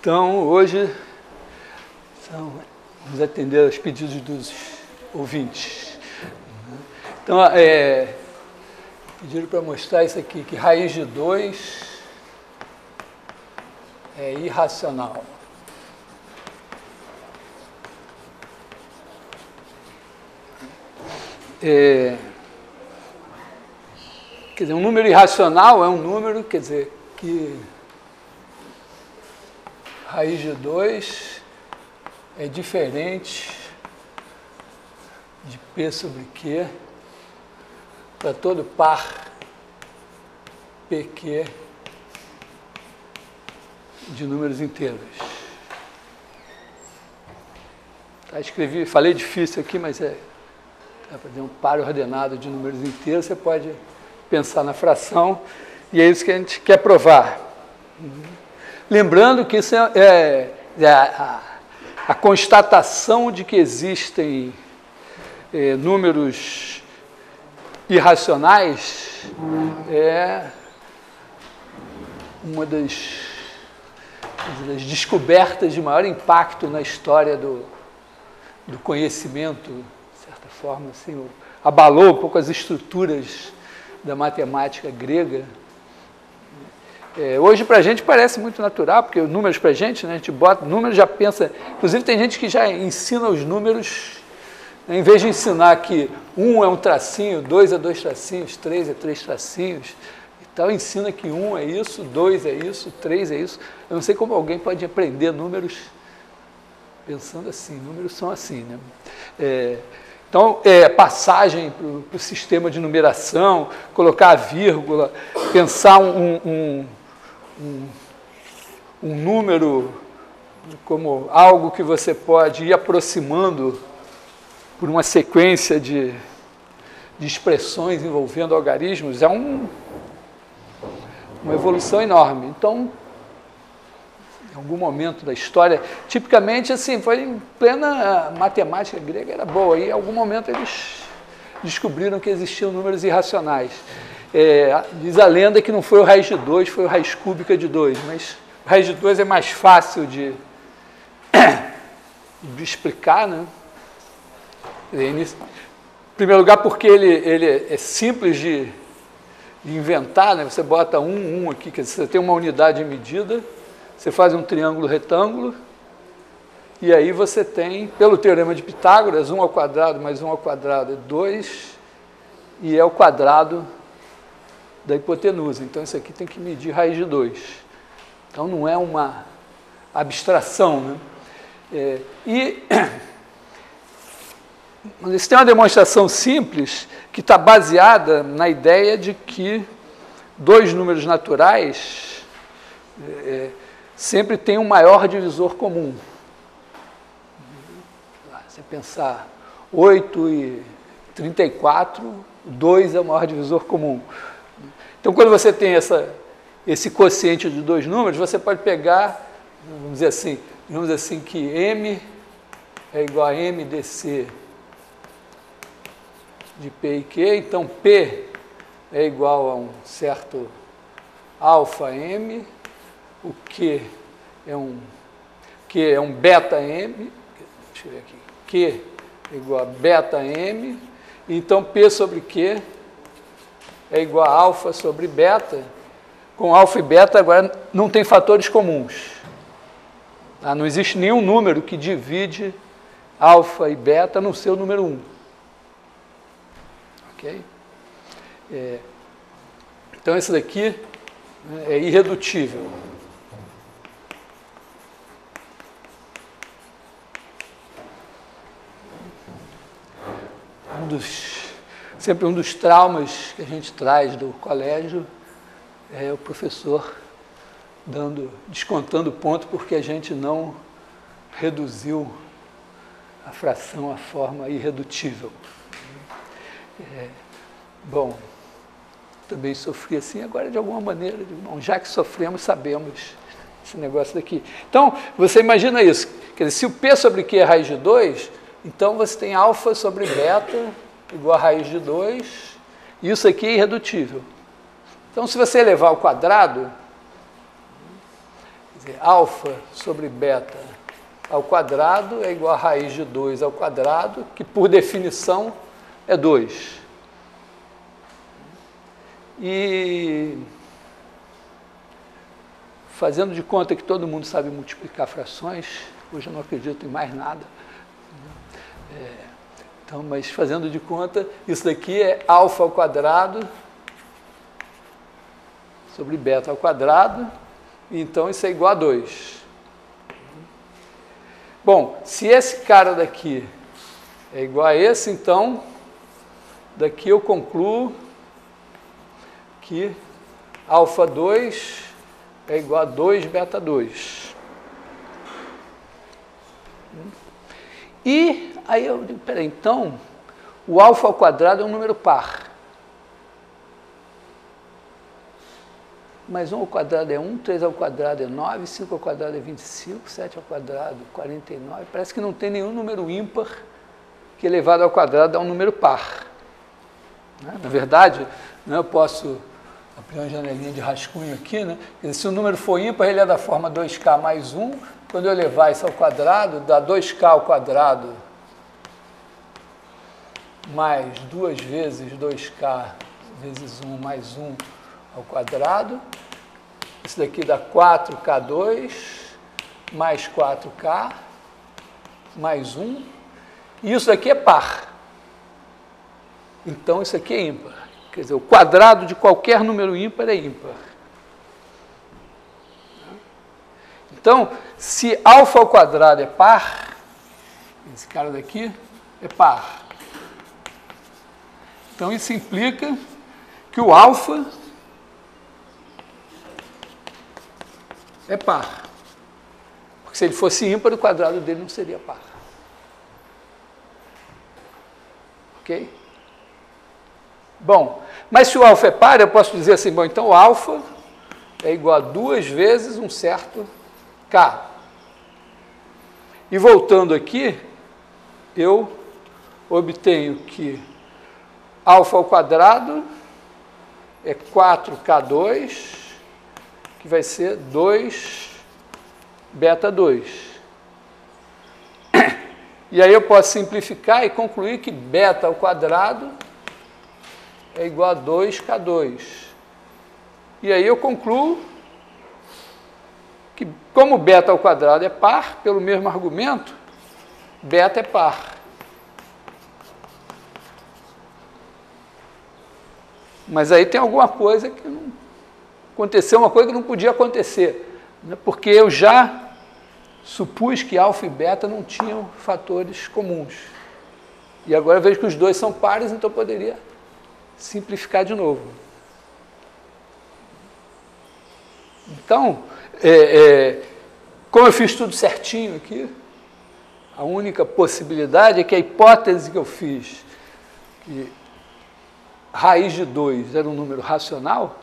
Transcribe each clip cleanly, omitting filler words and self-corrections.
Então, hoje, vamos atender aos pedidos dos ouvintes. Então, pediram para mostrar isso aqui, que raiz de 2 é irracional. Quer dizer, um número irracional é um número, quer dizer, que raiz de 2 é diferente de P sobre Q para todo par PQ de números inteiros. Tá, escrevi, falei difícil aqui, mas é para fazer um par ordenado de números inteiros, você pode pensar na fração, e é isso que a gente quer provar. Lembrando que isso é a constatação de que existem números irracionais é uma das descobertas de maior impacto na história do conhecimento, de certa forma, assim, abalou um pouco as estruturas da matemática grega. Hoje, para a gente, parece muito natural, porque os números para a gente, né, a gente bota números, já pensa... Inclusive, tem gente que já ensina os números, né, em vez de ensinar que 1 é um tracinho, 2 é 2 tracinhos, 3 é 3 tracinhos, e tal, ensina que 1 é isso, 2 é isso, 3 é isso. Eu não sei como alguém pode aprender números pensando assim, números são assim, né? Então, passagem para o sistema de numeração, colocar a vírgula, pensar um número como algo que você pode ir aproximando por uma sequência de expressões envolvendo algarismos, é uma evolução enorme. Então, em algum momento da história, tipicamente assim, foi em plena matemática grega, era boa, e em algum momento eles descobriram que existiam números irracionais. Diz a lenda que não foi o raiz de 2, foi o raiz cúbica de 2, mas o raiz de 2 é mais fácil de explicar, né? Em primeiro lugar, porque ele é simples de inventar, né? Você bota 1 aqui, quer dizer, você tem uma unidade de medida, você faz um triângulo retângulo, e aí você tem, pelo teorema de Pitágoras, 1 ao quadrado mais 1 ao quadrado é 2, e é o quadrado da hipotenusa. Então, isso aqui tem que medir raiz de 2. Então, não é uma abstração, né? Mas isso tem uma demonstração simples que está baseada na ideia de que dois números naturais sempre tem um maior divisor comum. Você pensar 8 e 34, 2 é o maior divisor comum. Então, quando você tem esse quociente de dois números, você pode pegar, vamos dizer assim que M é igual a MDC de P e Q, então P é igual a um certo alfa M, o Q é um beta M, deixa eu ver aqui, Q é igual a beta M, então P sobre Q é igual a alfa sobre beta. Com alfa e beta agora não tem fatores comuns. Não existe nenhum número que divide alfa e beta no seu número 1. Ok? Então esse daqui é irredutível. Sempre um dos traumas que a gente traz do colégio é o professor descontando ponto porque a gente não reduziu a fração à forma irredutível. Bom, também sofri assim, agora de alguma maneira, bom, já que sofremos, sabemos esse negócio daqui. Então, você imagina isso, quer dizer, se o P sobre Q é raiz de 2, então você tem alfa sobre beta igual a raiz de 2, e isso aqui é irredutível. Então, se você elevar ao quadrado, dizer, alfa sobre beta ao quadrado é igual a raiz de 2 ao quadrado, que por definição é 2. E fazendo de conta que todo mundo sabe multiplicar frações, hoje eu não acredito em mais nada. Então, mas fazendo de conta, isso daqui é alfa ao quadrado sobre beta ao quadrado, então isso é igual a 2. Bom, se esse cara daqui é igual a esse, então, daqui eu concluo que alfa 2 é igual a 2 beta 2. E aí eu digo, peraí, então, o alfa ao quadrado é um número par. Mas 1 ao quadrado é 1, 3 ao quadrado é 9, 5 ao quadrado é 25, 7 ao quadrado é 49. Parece que não tem nenhum número ímpar que elevado ao quadrado dá um número par. Na verdade, eu posso abrir uma janelinha de rascunho aqui, né? Se o número for ímpar, ele é da forma 2k mais 1. Quando eu levar isso ao quadrado, dá 2k ao quadrado mais 2 vezes 2k vezes 1 mais 1 ao quadrado. Isso daqui dá 4k2 mais 4k mais 1. E isso aqui é par. Então, isso aqui é ímpar. Quer dizer, o quadrado de qualquer número ímpar é ímpar. Então, se alfa ao quadrado é par, esse cara daqui é par. Então, isso implica que o alfa é par. Porque se ele fosse ímpar, o quadrado dele não seria par. Ok? Bom, mas se o alfa é par, eu posso dizer assim, bom, então o alfa é igual a 2 vezes um certo k. E voltando aqui, eu obtenho que alfa ao quadrado é 4k2, que vai ser 2 beta 2. E aí eu posso simplificar e concluir que beta ao quadrado é igual a 2k2. E aí eu concluo que, como beta ao quadrado é par, pelo mesmo argumento, beta é par. Mas aí tem alguma coisa que não aconteceu, uma coisa que não podia acontecer, né? Porque eu já supus que alfa e beta não tinham fatores comuns. E agora eu vejo que os dois são pares, então eu poderia simplificar de novo. Então, como eu fiz tudo certinho aqui, a única possibilidade é que a hipótese que eu fiz, que raiz de 2 era um número racional,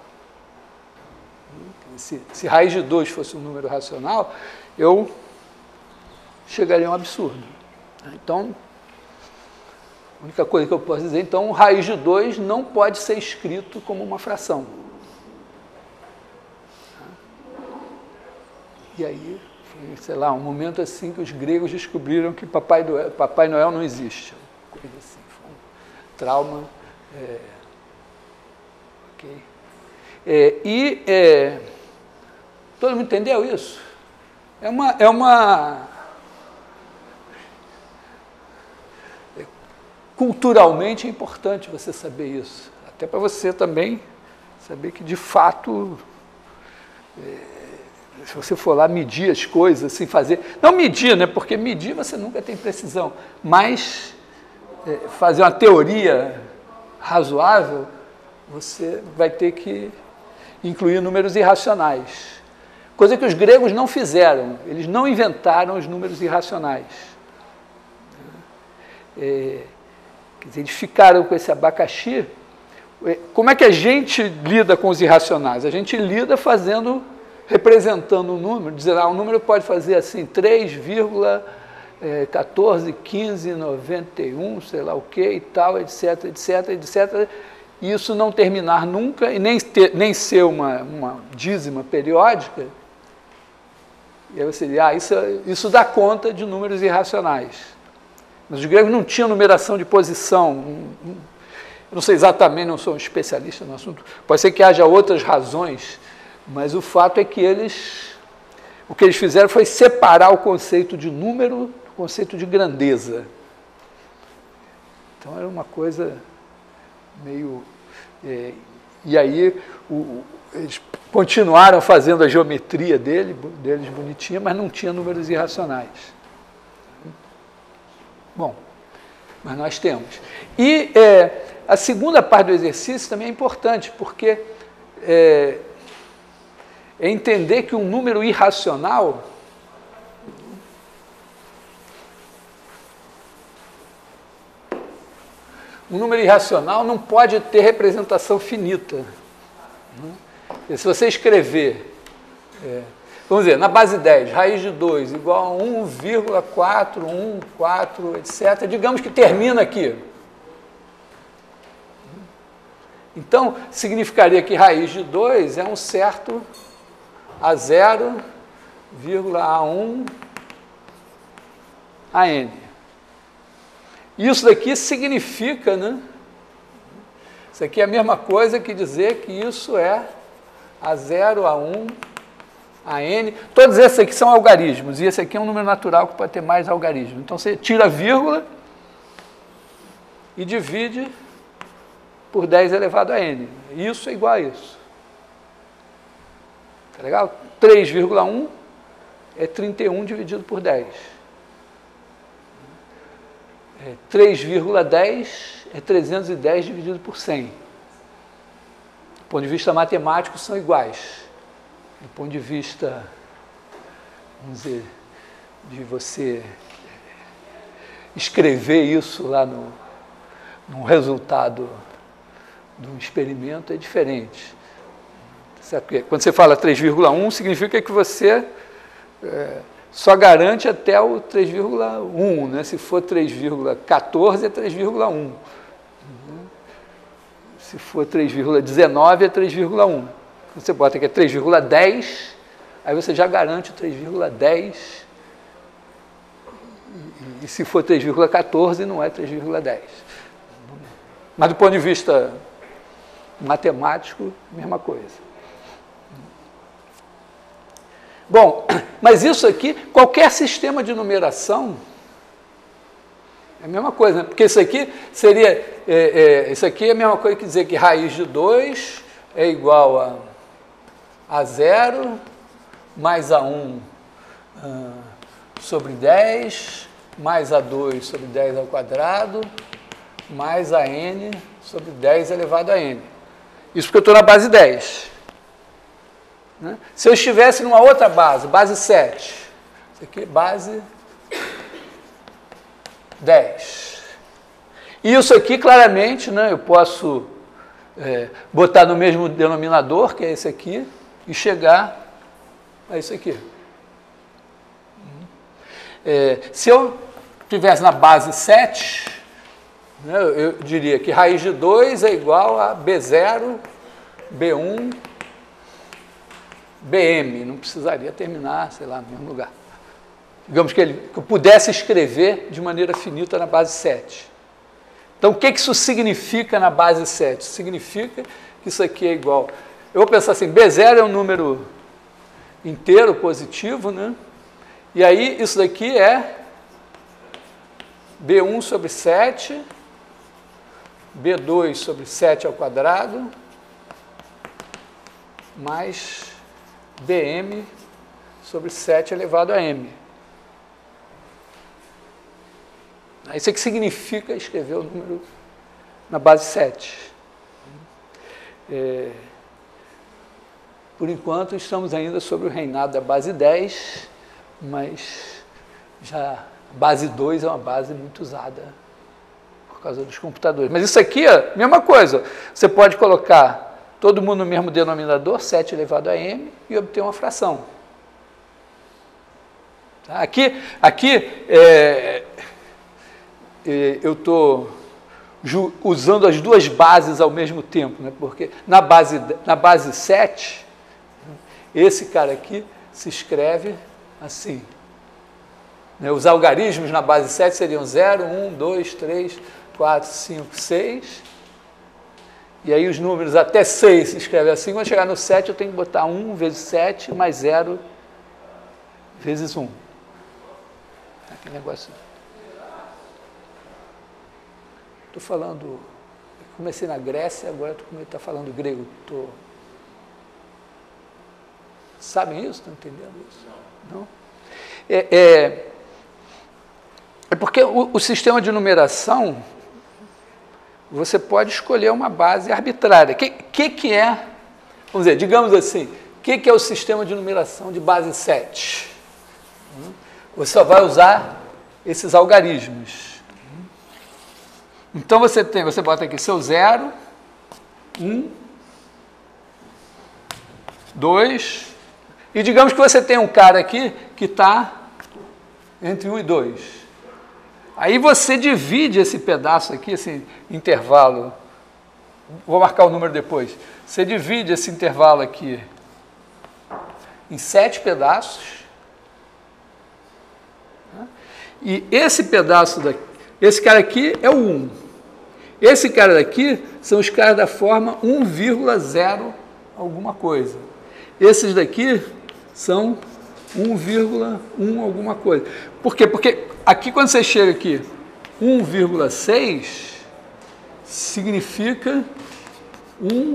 se raiz de 2 fosse um número racional, eu chegaria a um absurdo. Então, a única coisa que eu posso dizer, então, raiz de 2 não pode ser escrito como uma fração. E aí, foi, sei lá, um momento assim que os gregos descobriram que Papai Noel não existe. Coisa assim, foi um trauma. Ok. Todo mundo entendeu isso? Culturalmente é importante você saber isso, até para você também saber que, de fato, se você for lá medir as coisas, assim, fazer... Não medir, né? Porque medir você nunca tem precisão, mas fazer uma teoria razoável, você vai ter que incluir números irracionais. Coisa que os gregos não fizeram, eles não inventaram os números irracionais. Quer dizer, eles ficaram com esse abacaxi. Como é que a gente lida com os irracionais? A gente lida representando um número, dizendo, um número pode fazer assim, 3,141591, sei lá o que e tal, etc, etc, etc. E isso não terminar nunca, e nem ser uma dízima periódica, E aí você diz, isso dá conta de números irracionais. Mas os gregos não tinham numeração de posição. Eu não sei exatamente, não sou um especialista no assunto. Pode ser que haja outras razões, mas o fato é que o que eles fizeram foi separar o conceito de número do conceito de grandeza. Então era uma coisa meio... e aí eles continuaram fazendo a geometria deles bonitinha, mas não tinha números irracionais. Bom, mas nós temos. E a segunda parte do exercício também é importante, porque é entender que um número irracional não pode ter representação finita. E se você escrever, vamos dizer, na base 10, raiz de 2 igual a 1,414, etc., digamos que termina aqui. Então, significaria que raiz de 2 é um certo a 0,A1 a n. Isso daqui significa, né? Isso aqui é a mesma coisa que dizer que isso é a 0,A1 a n. Todos esses aqui são algarismos, e esse aqui é um número natural que pode ter mais algarismos. Então, você tira a vírgula e divide por 10 elevado a n. Isso é igual a isso. Tá legal? 3,1 é 31 dividido por 10. 3,10 é 310 dividido por 100. Do ponto de vista matemático, são iguais. Do ponto de vista, vamos dizer, de você escrever isso lá no resultado do experimento, é diferente. Quando você fala 3,1, significa que você só garante até o 3,1, né? Se for 3,14 é 3,1. Se for 3,19 é 3,1. Você bota aqui 3,10, aí você já garante o 3,10. E se for 3,14 não é 3,10. Mas do ponto de vista matemático, mesma coisa. Bom, mas isso aqui, qualquer sistema de numeração, é a mesma coisa, né? Porque isso aqui seria, isso aqui é a mesma coisa que dizer que raiz de 2 é igual a 0 mais A1 sobre 10, mais A2 sobre 10 ao quadrado, mais a n sobre 10 elevado a n. Isso porque eu estou na base 10. Né? Se eu estivesse numa outra base, base 7, isso aqui é base 10. E isso aqui, claramente, né, eu posso botar no mesmo denominador, que é esse aqui, e chegar a isso aqui. Se eu estivesse na base 7, né, eu diria que raiz de 2 é igual a B0, B1, BM, não precisaria terminar, sei lá, no mesmo lugar. Digamos que eu pudesse escrever de maneira finita na base 7. Então, o que isso significa na base 7? Significa que isso aqui é igual... Eu vou pensar assim, B0 é um número inteiro, positivo, né? E aí, isso daqui é B1 sobre 7, B2 sobre 7 ao quadrado, mais BM sobre 7 elevado a M. Isso é que significa escrever o número na base 7. Por enquanto, estamos ainda sobre o reinado da base 10, mas já a base 2 é uma base muito usada por causa dos computadores. Mas isso aqui é a mesma coisa. Você pode colocar todo mundo no mesmo denominador, 7 elevado a m, e obter uma fração. Tá? Aqui eu estou usando as duas bases ao mesmo tempo, né? Porque na base 7, esse cara aqui se escreve assim. Os algarismos na base 7 seriam 0, 1, 2, 3, 4, 5, 6. E aí os números até 6 se escreve assim. Quando chegar no 7, eu tenho que botar 1 vezes 7 mais 0 vezes 1. Que negócio. Estou falando... Comecei na Grécia, agora estou falando grego. Sabem isso? Estão entendendo isso? Não? É porque o sistema de numeração, você pode escolher uma base arbitrária. O que é, vamos dizer, digamos assim, o que é o sistema de numeração de base 7? Você só vai usar esses algarismos. Então você bota aqui seu 0, 1, 2, e digamos que você tem um cara aqui que está entre 1 e 2. Aí você divide esse pedaço aqui, esse intervalo, vou marcar o número depois, você divide esse intervalo aqui em 7 pedaços, e esse pedaço daqui, esse cara aqui é o 1. Esse cara daqui são os caras da forma 1,0 alguma coisa. Esses daqui são 1,1 alguma coisa. Por quê? Porque aqui quando você chega aqui, 1,6 significa 1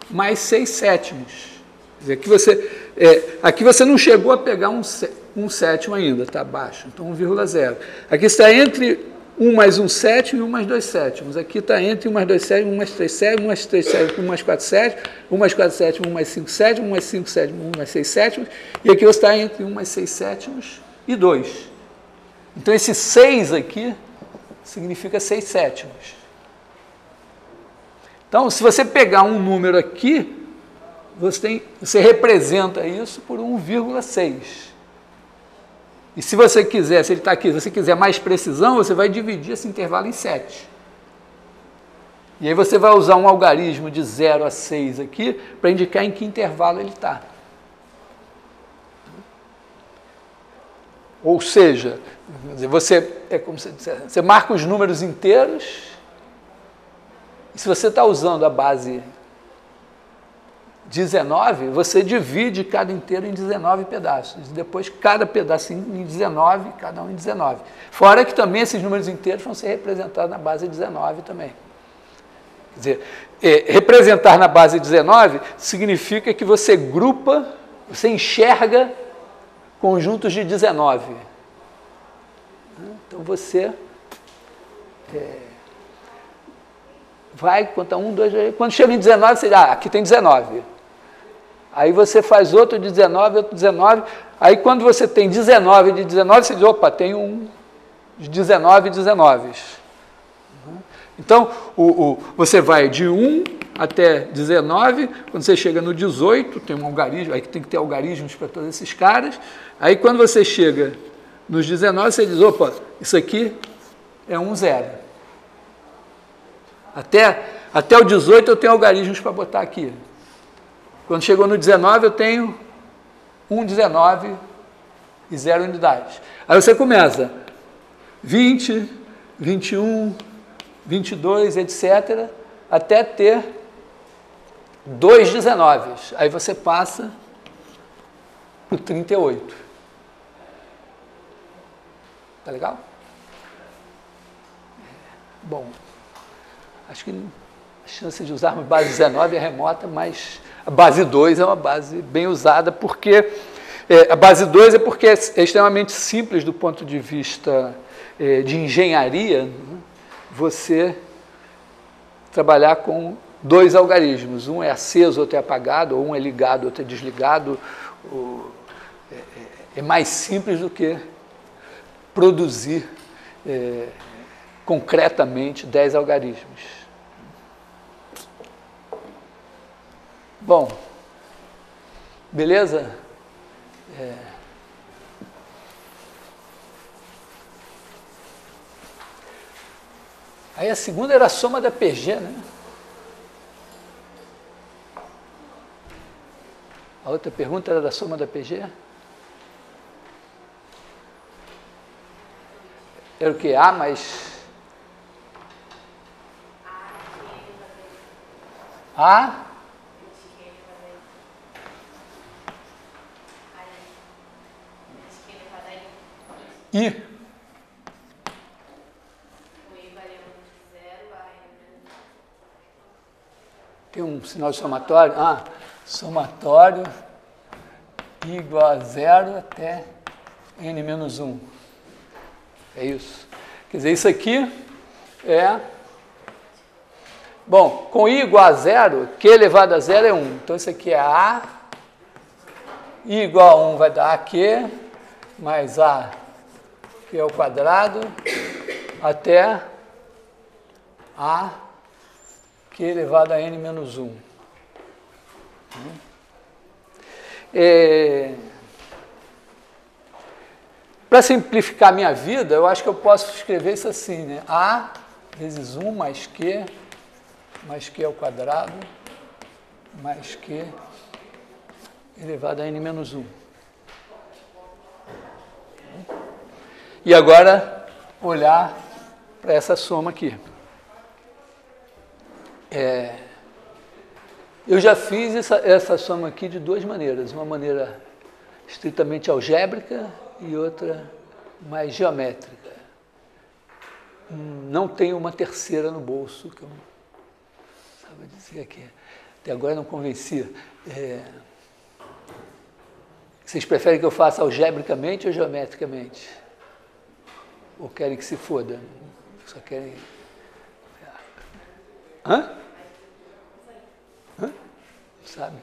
mais 6 sétimos. Quer dizer, aqui você não chegou a pegar um sétimo ainda, está abaixo, então 1,0. Aqui está entre 1 mais 1 sétimo e 1 mais 2 sétimos. Aqui está entre 1 mais 2 sétimos, 1 mais 3 sétimos, 1 mais 3 sétimos, 1 mais 4 sétimos, 1 mais 4 sétimos, 1 mais 5 sétimos, 1 mais 5 sétimos, 1 mais 6 sétimos, e aqui você está entre 1 mais 6 sétimos e 2. Então esse 6 aqui significa 6 sétimos. Então, se você pegar um número aqui, você representa isso por 1,6. E se você quiser, se ele está aqui, se você quiser mais precisão, você vai dividir esse intervalo em 7. E aí você vai usar um algarismo de 0 a 6 aqui, para indicar em que intervalo ele está. Ou seja, você marca os números inteiros, e se você está usando a base 19, você divide cada inteiro em 19 pedaços. E depois cada pedacinho em 19, cada um em 19. Fora que também esses números inteiros vão ser representados na base 19 também. Quer dizer, representar na base 19 significa que você grupa, você enxerga conjuntos de 19. Então você vai, conta 1, 2, 3, quando chega em 19, você diz, aqui tem 19. Aí você faz outro de 19, outro de 19. Aí quando você tem 19 de 19, você diz, opa, tem um de 19 e 19. Então, você vai de 1 até 19, quando você chega no 18, tem um algarismo, aí tem que ter algarismos para todos esses caras. Aí quando você chega nos 19, você diz, opa, isso aqui é 1, 0. Até o 18 eu tenho algarismos para botar aqui. Quando chegou no 19, eu tenho 1, 19 e 0 unidades. Aí você começa 20, 21, 22, etc., até ter 2 19. Aí você passa para o 38. Tá legal? Bom, acho que a chance de usarmos base 19 é remota, mas a base 2 é uma base bem usada, porque a base 2 é porque é extremamente simples do ponto de vista de engenharia, né? Você trabalhar com 2 algarismos, um é aceso, outro é apagado, ou um é ligado, outro é desligado. É mais simples do que produzir concretamente 10 algarismos. Bom, beleza? Aí a segunda era a soma da PG, né? A outra pergunta era da soma da PG? Era o quê? A mais... A... I. Tem um sinal de somatório? Ah, somatório igual a 0 até n menos 1. É isso. Quer dizer, isso aqui é... Bom, com i igual a 0, q elevado a 0 é 1. Então, isso aqui é a. I igual a 1 vai dar aq mais a q ao quadrado até a q elevado a n menos 1. Para simplificar a minha vida, eu acho que eu posso escrever isso assim, né? A vezes 1 mais q ao quadrado mais q elevado a n menos 1. E agora, olhar para essa soma aqui. Eu já fiz essa soma aqui de duas maneiras. Uma maneira estritamente algébrica e outra mais geométrica. Não tenho uma terceira no bolso, que eu não sabia dizer aqui. Até agora não convencia. Vocês preferem que eu faça algebricamente ou geometricamente? Ou querem que se foda? Só querem... Hã? Sabe?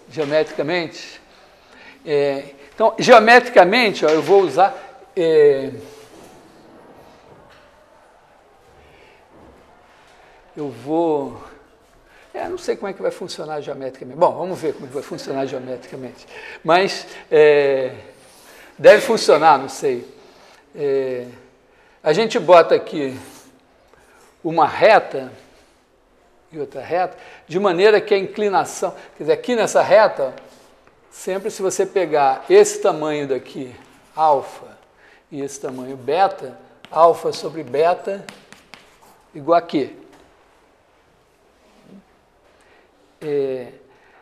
Geometricamente? Então, geometricamente, ó, eu vou usar... eu vou... não sei como é que vai funcionar geometricamente. Bom, vamos ver como vai funcionar geometricamente. Mas deve funcionar, não sei. A gente bota aqui uma reta e outra reta, de maneira que a inclinação... Quer dizer, aqui nessa reta, sempre se você pegar esse tamanho daqui, alfa, e esse tamanho beta, alfa sobre beta igual a Q.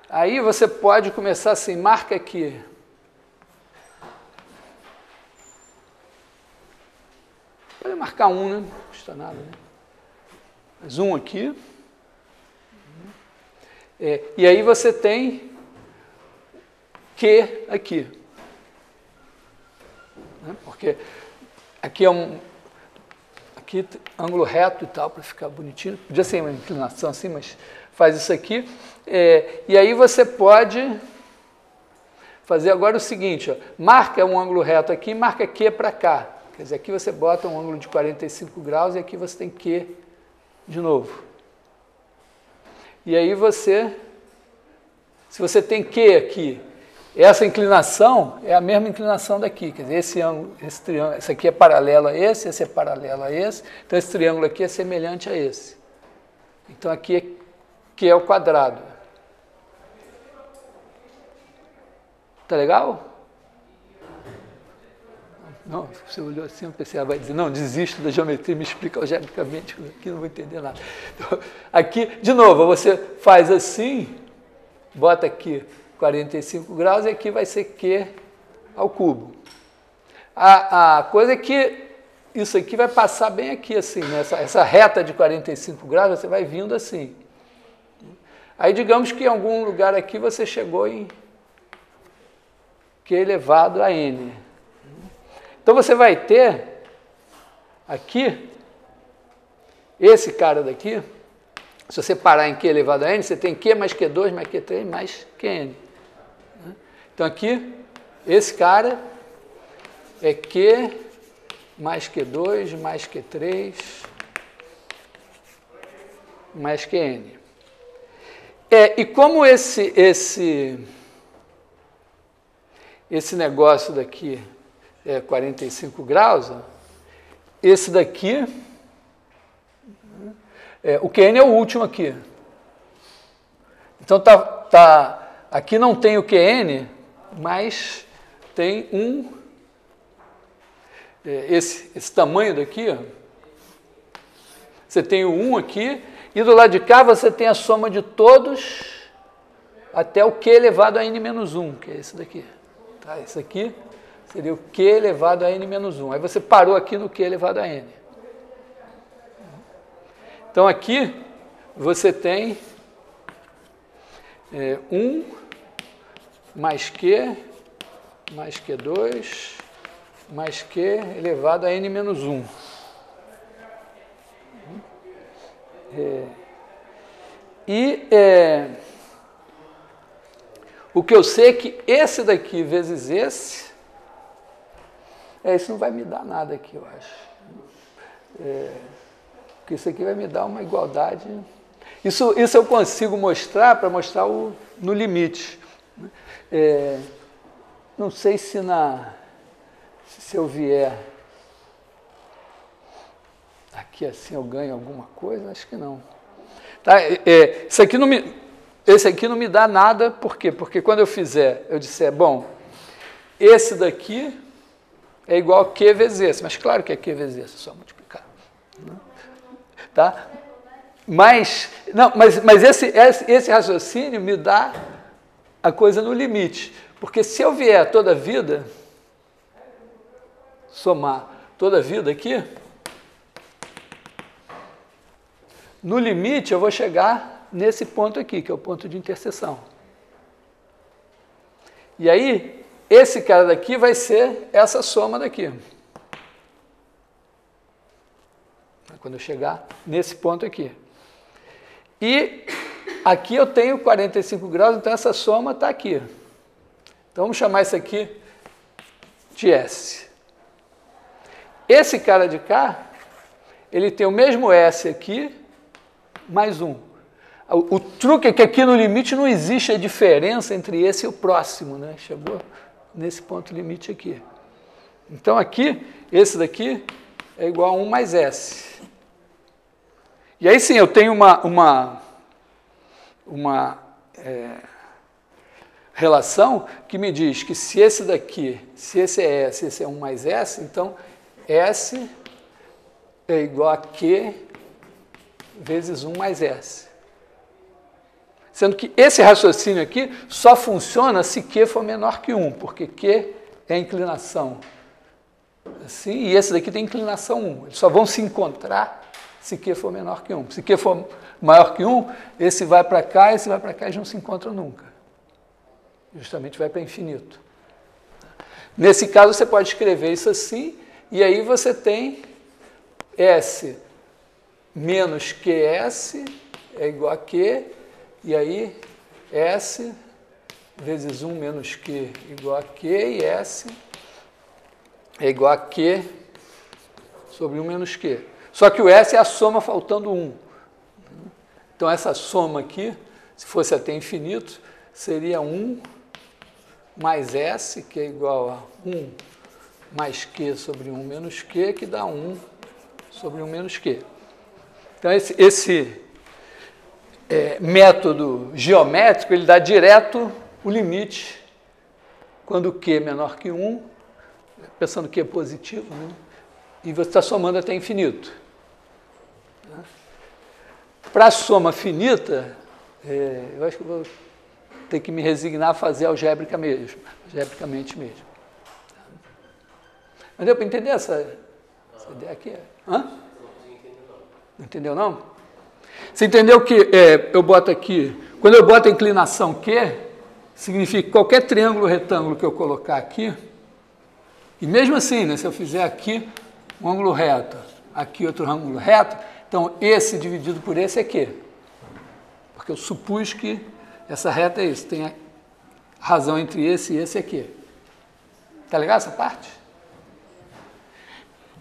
Aí você pode começar assim, marca aqui. Pode marcar um, né? Não custa nada, né? Mas um aqui. E aí você tem Q aqui. Né? Porque aqui é aqui ângulo reto e tal, para ficar bonitinho. Podia ser uma inclinação assim, mas faz isso aqui. E aí você pode fazer agora o seguinte, ó, marca um ângulo reto aqui e marca Q para cá. Quer dizer, aqui você bota um ângulo de 45 graus e aqui você tem Q de novo. E aí você, se você tem Q aqui, essa inclinação é a mesma inclinação daqui. Quer dizer, esse ângulo, esse triângulo, esse aqui é paralelo a esse é paralelo a esse. Então, esse triângulo aqui é semelhante a esse. Então, aqui é Q ao quadrado. Tá legal? Não, você olhou assim, eu pensei, vai dizer, não, desisto da geometria, me explica algebricamente, aqui não vou entender nada. Então, aqui, de novo, você faz assim, bota aqui 45 graus e aqui vai ser Q ao cubo. A coisa é que isso aqui vai passar bem aqui, assim, né? Essa reta de 45 graus, você vai vindo assim. Aí, digamos que em algum lugar aqui você chegou em Q elevado a N. Então, você vai ter aqui, esse cara daqui, se você parar em Q elevado a N, você tem Q mais Q2 mais Q3 mais Qn. Então, aqui, esse cara é Q mais Q2 mais Q3 mais Qn. E como esse negócio daqui é 45 graus, ó, esse daqui, o Qn é o último aqui. Então, aqui não tem o Qn, mas tem esse tamanho daqui, ó, você tem o 1 aqui, e do lado de cá você tem a soma de todos até o Q elevado a n-1, que é esse daqui. Tá? Esse aqui seria o Q elevado a n-1. Aí você parou aqui no Q elevado a n. Então aqui você tem 1 mais Q mais Q2 mais Q elevado a n-1. O que eu sei é que esse daqui vezes esse, isso não vai me dar nada aqui, eu acho. Porque isso aqui vai me dar uma igualdade. Isso eu consigo mostrar para mostrar no limite. Não sei se eu vier aqui assim eu ganho alguma coisa, acho que não. Tá? Esse aqui não me dá nada, por quê? Porque quando eu disser, bom, esse daqui é igual a Q vezes esse, mas claro que é Q vezes esse, é só multiplicar. Tá? Mas esse raciocínio me dá a coisa no limite, porque se eu vier toda a vida, somar toda a vida aqui, no limite eu vou chegar nesse ponto aqui, que é o ponto de interseção. E aí, esse cara daqui vai ser essa soma daqui. Quando eu chegar nesse ponto aqui. E aqui eu tenho 45 graus, então essa soma está aqui. Então vamos chamar isso aqui de S. Esse cara de cá, ele tem o mesmo S aqui, mais 1. O truque é que aqui no limite não existe a diferença entre esse e o próximo, né? Chegou nesse ponto limite aqui. Então aqui, esse daqui é igual a 1 mais S. E aí sim, eu tenho uma relação que me diz que se esse é S, esse é 1 mais S, então S é igual a Q vezes 1 mais S. Sendo que esse raciocínio aqui só funciona se Q for menor que 1, porque Q é a inclinação assim, e esse daqui tem inclinação 1. Eles só vão se encontrar se Q for menor que 1. Se Q for maior que 1, esse vai para cá, esse vai para cá, eles não se encontram nunca. Justamente vai para infinito. Nesse caso, você pode escrever isso assim, e aí você tem S menos QS é igual a Q, e aí S vezes 1 menos Q igual a Q, e S é igual a Q sobre 1 menos Q. Só que o S é a soma faltando 1. Então, essa soma aqui, se fosse até infinito, seria 1 mais S, que é igual a 1 mais Q sobre 1 menos Q, que dá 1 sobre 1 menos Q. Então, esse método geométrico, ele dá direto o limite quando Q é menor que 1, pensando que é positivo, né? E você está somando até infinito. Para a soma finita, eu acho que eu vou ter que me resignar a fazer algebricamente mesmo. Mas deu para entender essa ideia aqui? Hã? Não entendeu, não? Você entendeu que eu boto aqui, quando eu boto a inclinação Q, significa que qualquer triângulo retângulo que eu colocar aqui, e mesmo assim, né, se eu fizer aqui um ângulo reto, aqui outro ângulo reto, então esse dividido por esse é Q. Porque eu supus que essa reta é isso, tem a razão entre esse e esse é Q. Tá legal essa parte?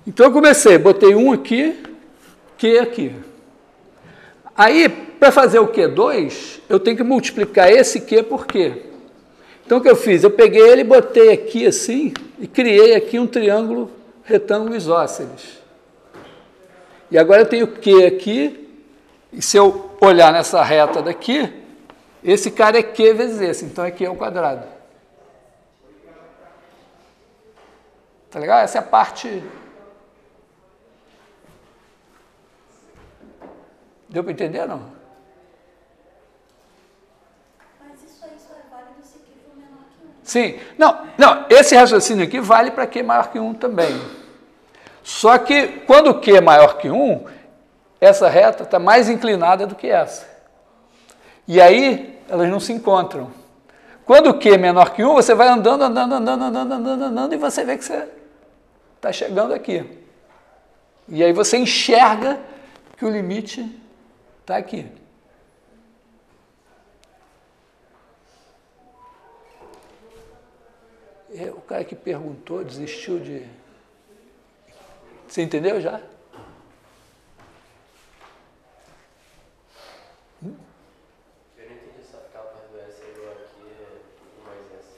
Então eu comecei, botei 1 aqui, Q aqui. Aí, para fazer o Q2, eu tenho que multiplicar esse Q por Q. Então o que eu fiz? Eu peguei ele e botei aqui assim, e criei aqui um triângulo retângulo isósceles. E agora eu tenho Q aqui, e se eu olhar nessa reta daqui, esse cara é Q vezes esse, então é Q ao quadrado. Tá legal? Essa é a parte... Deu para entender, não? Mas isso aí só é válido se Q for menor que 1. Sim. Não, esse raciocínio aqui vale para Q maior que 1 também. Só que quando Q é maior que 1, essa reta está mais inclinada do que essa. E aí, elas não se encontram. Quando Q é menor que 1, você vai andando, e você vê que você está chegando aqui. E aí você enxerga que o limite está aqui. O cara que perguntou desistiu de... Você entendeu já? Eu não entendi essa capa do S igual aqui mais essa.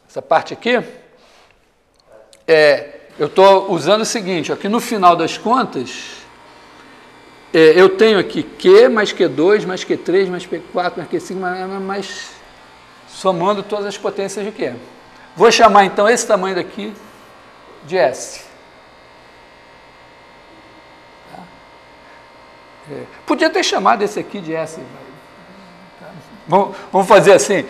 Essa parte aqui, eu estou usando o seguinte, aqui no final das contas, eu tenho aqui Q mais Q2, mais Q3, mais Q4, mais Q5, mais somando todas as potências de Q. Vou chamar então esse tamanho daqui de S. Podia ter chamado esse aqui de S. Vamos fazer assim,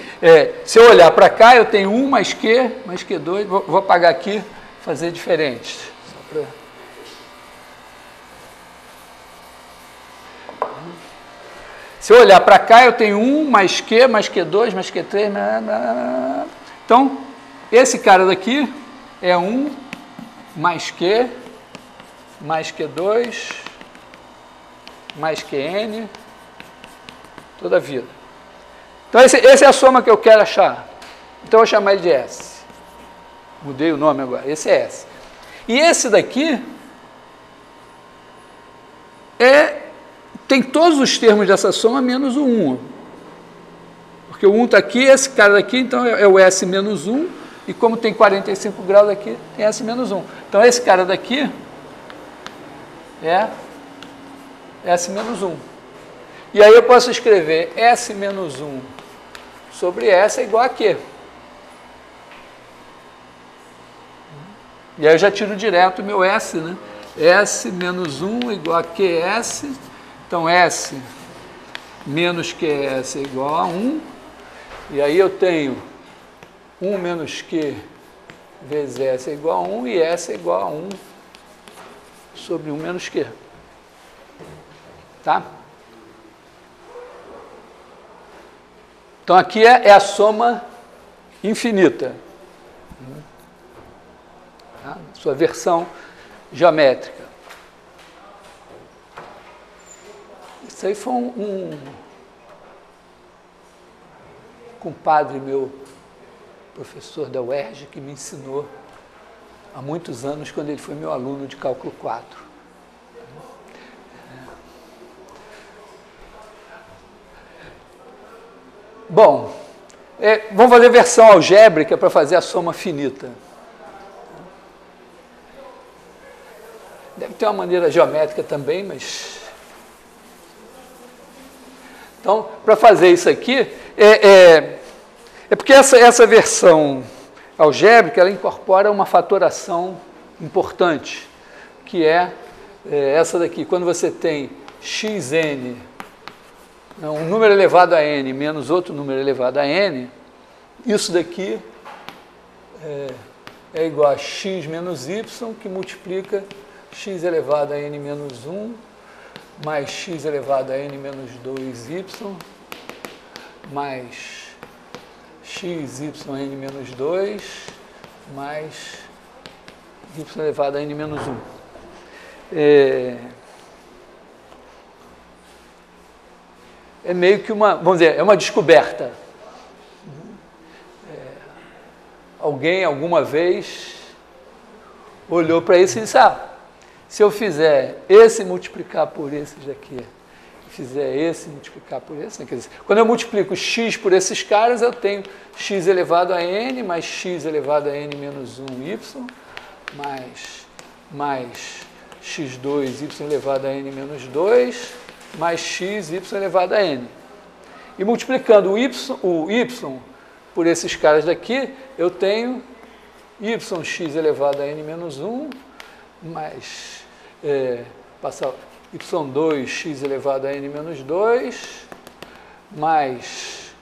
se eu olhar para cá, eu tenho 1 mais Q2, vou apagar aqui, fazer diferente. Só pra... Se eu olhar para cá, eu tenho 1 mais Q2, mais Q3, então, esse cara daqui é 1 mais Q, mais Q2, mais QN, toda a vida. Então, essa é a soma que eu quero achar. Então, eu vou chamar ele de S. Mudei o nome agora. Esse é S. E esse daqui tem todos os termos dessa soma menos o 1. Porque o 1 está aqui, esse cara daqui, então é o S menos 1. E como tem 45 graus aqui, tem S menos 1. Então, esse cara daqui é S menos 1. E aí eu posso escrever S menos 1 sobre S é igual a Q. E aí eu já tiro direto o meu S, né? S menos 1 igual a QS. Então, S menos QS é igual a 1. E aí eu tenho 1 menos Q vezes S é igual a 1. E S é igual a 1 sobre 1 menos Q. Tá? Então, aqui é a soma infinita. Tá? Sua versão geométrica. Isso aí foi um compadre meu, professor da UERJ, que me ensinou há muitos anos, quando ele foi meu aluno de cálculo 4. Bom, vamos fazer versão algébrica para fazer a soma finita. Deve ter uma maneira geométrica também, mas... Então, para fazer isso aqui, porque essa versão algébrica, ela incorpora uma fatoração importante, que é essa daqui. Quando você tem xn, um número elevado a n menos outro número elevado a n, isso daqui é igual a x menos y, que multiplica x elevado a n menos 1, mais x elevado a n menos 2y, mais xyn menos 2, mais y elevado a n menos 1. É meio que vamos dizer, é uma descoberta. Alguém, alguma vez, olhou para isso e disse, se eu fizer esse multiplicar por esse daqui, fizer esse multiplicar por esse, quer dizer, quando eu multiplico x por esses caras, eu tenho x elevado a n, mais x elevado a n menos 1y, mais x2, y elevado a n menos 2, mais x, y elevado a n. E multiplicando o y por esses caras daqui, eu tenho yx elevado a n menos 1, mais passar y2 x elevado a n menos 2, mais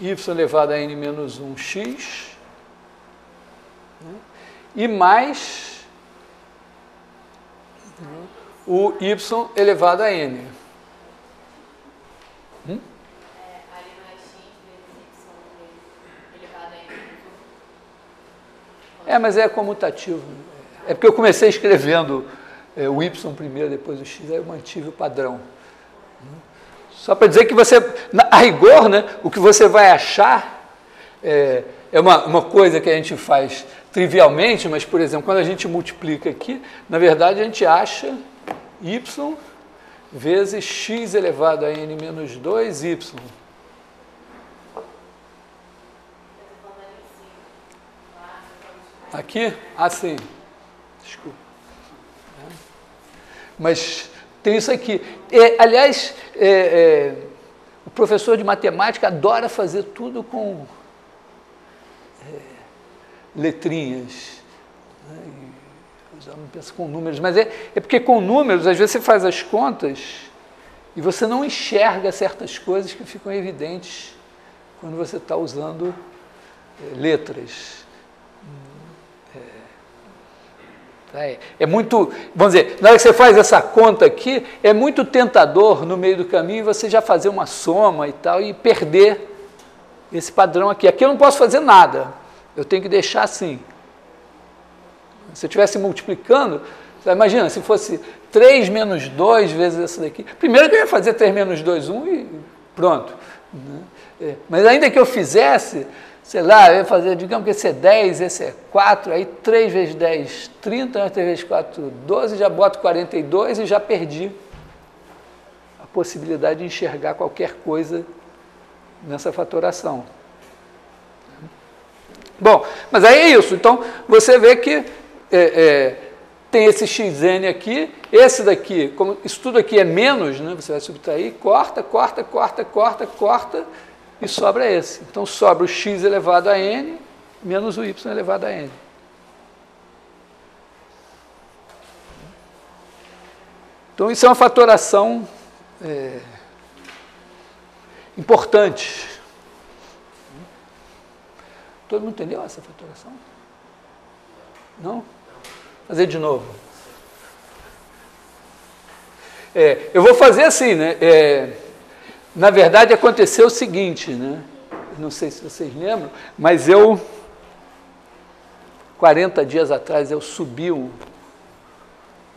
y elevado a n menos 1x, né? E mais o y elevado a n. Ali não é x vezes y elevado a n menos 1? Mas é comutativo. É porque eu comecei escrevendo o y primeiro, depois o x, aí eu mantive o padrão. Só para dizer que você, a rigor, né, o que você vai achar é uma coisa que a gente faz trivialmente, mas, por exemplo, quando a gente multiplica aqui, na verdade a gente acha y vezes x elevado a n menos 2y. Aqui? Ah, sim. Desculpa. Mas tem isso aqui. Aliás, o professor de matemática adora fazer tudo com letrinhas. Né? Os alunos pensam com números, mas é porque com números, às vezes você faz as contas e você não enxerga certas coisas que ficam evidentes quando você está usando letras. É muito, vamos dizer, na hora que você faz essa conta aqui, é muito tentador no meio do caminho você já fazer uma soma e tal e perder esse padrão aqui. Aqui eu não posso fazer nada, eu tenho que deixar assim. Se eu estivesse multiplicando, imagina, se fosse 3 menos 2 vezes essa daqui. Primeiro que eu ia fazer 3 menos 2, 1 e pronto. Mas ainda que eu fizesse, sei lá, eu ia fazer, digamos que esse é 10, esse é 4, aí 3 vezes 10, 30, 3 vezes 4, 12, já boto 42 e já perdi a possibilidade de enxergar qualquer coisa nessa fatoração. Bom, mas aí é isso. Então, você vê que tem esse xn aqui, esse daqui, como isso tudo aqui é menos, né, você vai subtrair, corta, corta, corta, corta, corta, e sobra esse. Então, sobra o x elevado a n menos o y elevado a n. Então, isso é uma fatoração importante. Todo mundo entendeu essa fatoração? Não? Fazer de novo. Eu vou fazer assim, né? Na verdade, aconteceu o seguinte, né? Não sei se vocês lembram, mas 40 dias atrás, eu subi um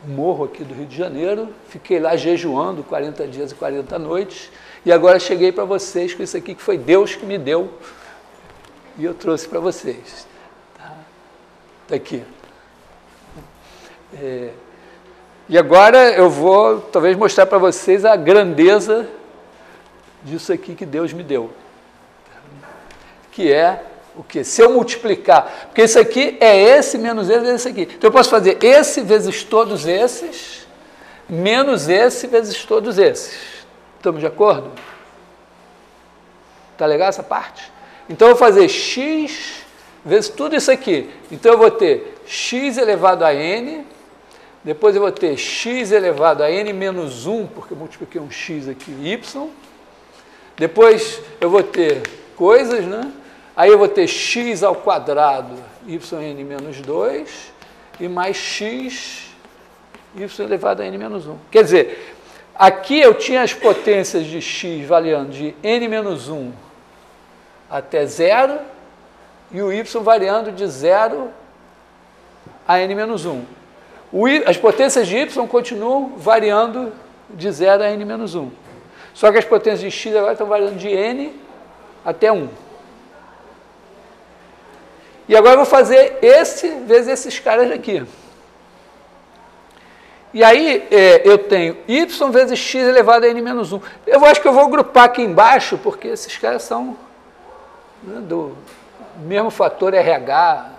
morro aqui do Rio de Janeiro, fiquei lá jejuando 40 dias e 40 noites, e agora cheguei para vocês com isso aqui que foi Deus que me deu, e eu trouxe para vocês. Tá aqui. E agora eu vou, talvez, mostrar para vocês a grandeza disso aqui que Deus me deu. Que é o quê? Se eu multiplicar, porque isso aqui é esse menos esse vezes esse aqui. Então eu posso fazer esse vezes todos esses, menos esse vezes todos esses. Estamos de acordo? Tá legal essa parte? Então eu vou fazer x vezes tudo isso aqui. Então eu vou ter x elevado a n, depois eu vou ter x elevado a n menos 1, porque eu multipliquei um x aqui, y. Depois eu vou ter coisas, né? Aí eu vou ter x ao quadrado, yn menos 2, e mais x, y elevado a n menos 1. Quer dizer, aqui eu tinha as potências de x variando de n menos 1 até 0, e o y variando de 0 a n menos 1. As potências de y continuam variando de 0 a n menos 1. Só que as potências de x agora estão variando de n até 1. E agora eu vou fazer esse vezes esses caras aqui. E aí eu tenho y vezes x elevado a n menos 1. Eu acho que eu vou agrupar aqui embaixo, porque esses caras são, né, do mesmo fator RH,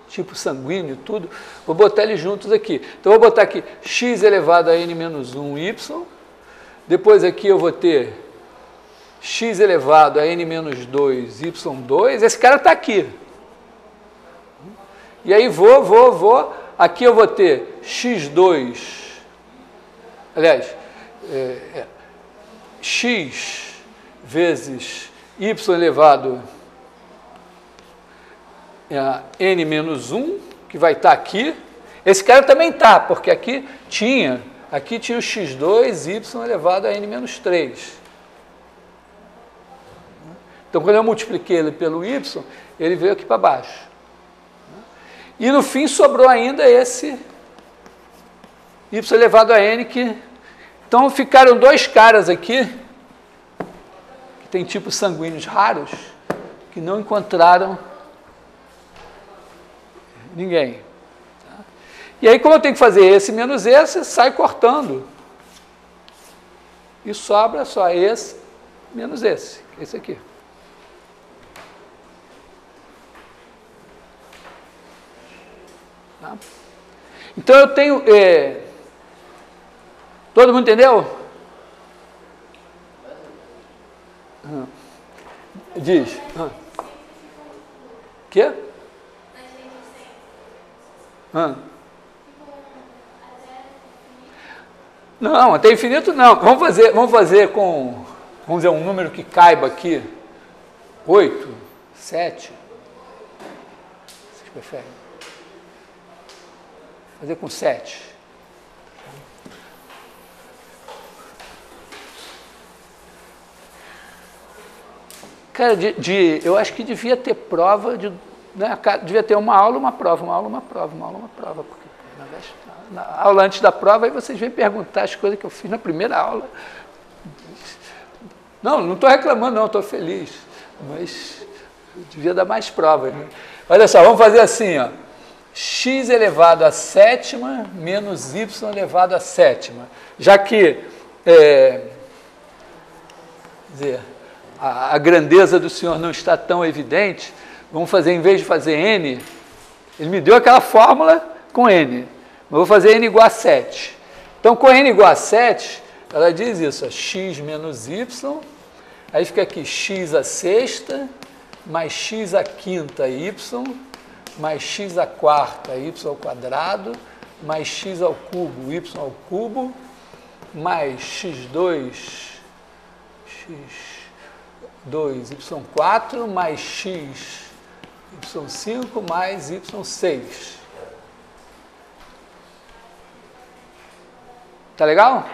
tipo sanguíneo, tudo. Vou botar eles juntos aqui. Então, eu vou botar aqui x elevado a n menos 1y. Depois aqui eu vou ter x elevado a n menos 2, y2, esse cara está aqui. E aí vou, aqui eu vou ter x2, aliás, x vezes y elevado a n menos 1, que vai estar aqui. Esse cara também está, porque aqui tinha o x2, y elevado a n menos 3. Então, quando eu multipliquei ele pelo y, ele veio aqui para baixo. E no fim sobrou ainda esse y elevado a n, que... Então ficaram dois caras aqui, que tem tipos sanguíneos raros, que não encontraram ninguém. E aí, como eu tenho que fazer esse menos esse, sai cortando. E sobra só esse menos esse aqui. Tá? Então eu tenho... todo mundo entendeu? Diz. Quê? Não, até infinito não. Vamos fazer com, vamos dizer, um número que caiba aqui. 8, 7. Vocês preferem? Fazer com 7. Cara, eu acho que devia ter prova, né, devia ter uma aula, uma prova, uma aula, uma prova, uma aula, uma prova. Porque na aula antes da prova, aí vocês vêm perguntar as coisas que eu fiz na primeira aula. Não estou reclamando, não, estou feliz. Mas devia dar mais provas. Né? Olha só, vamos fazer assim, ó. X elevado à sétima menos y elevado à sétima. Já que a grandeza do Senhor não está tão evidente, vamos fazer, em vez de fazer n, ele me deu aquela fórmula com n, mas vou fazer n igual a 7. Então, com n igual a 7, ela diz isso, ó, x menos y, aí fica aqui x à sexta, mais x à quinta y, mais x à quarta y ao quadrado, mais x ao cubo y ao cubo, mais x2, y4, mais x, y5, mais y6. Tá legal?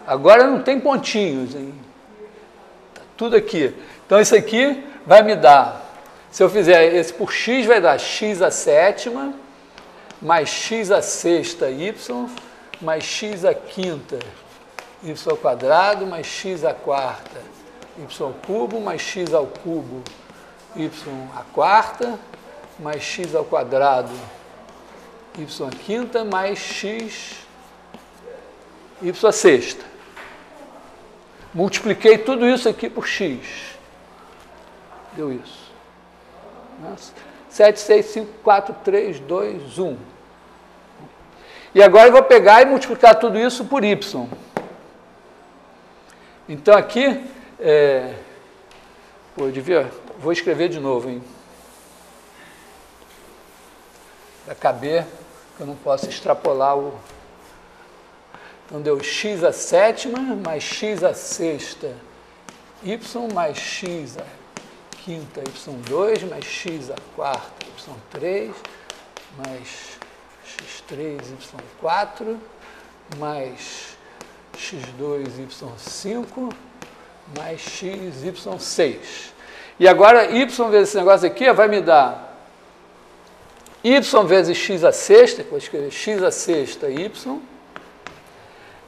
Agora não tem pontinhos, hein? Tá tudo aqui. Então, isso aqui vai me dar, se eu fizer esse por x, vai dar x à sétima, mais x à sexta y, mais x à quinta y ao quadrado, mais x à quarta y ao cubo, mais x ao cubo y à quarta, mais x ao quadrado y à quinta, mais x y à sexta. Multipliquei tudo isso aqui por x. Deu isso. 7, 6, 5, 4, 3, 2, 1. E agora eu vou pegar e multiplicar tudo isso por y. Então aqui, vou escrever de novo, hein? Para caber, que eu não posso extrapolar o... Então deu x à sétima, mais x à sexta, y, mais x à quinta, y2, mais x à quarta, y3, mais x3, y4, mais x2, y5, mais x, y6. E agora, y vezes esse negócio aqui vai me dar y vezes x à sexta, que vou escrever x à sexta, y,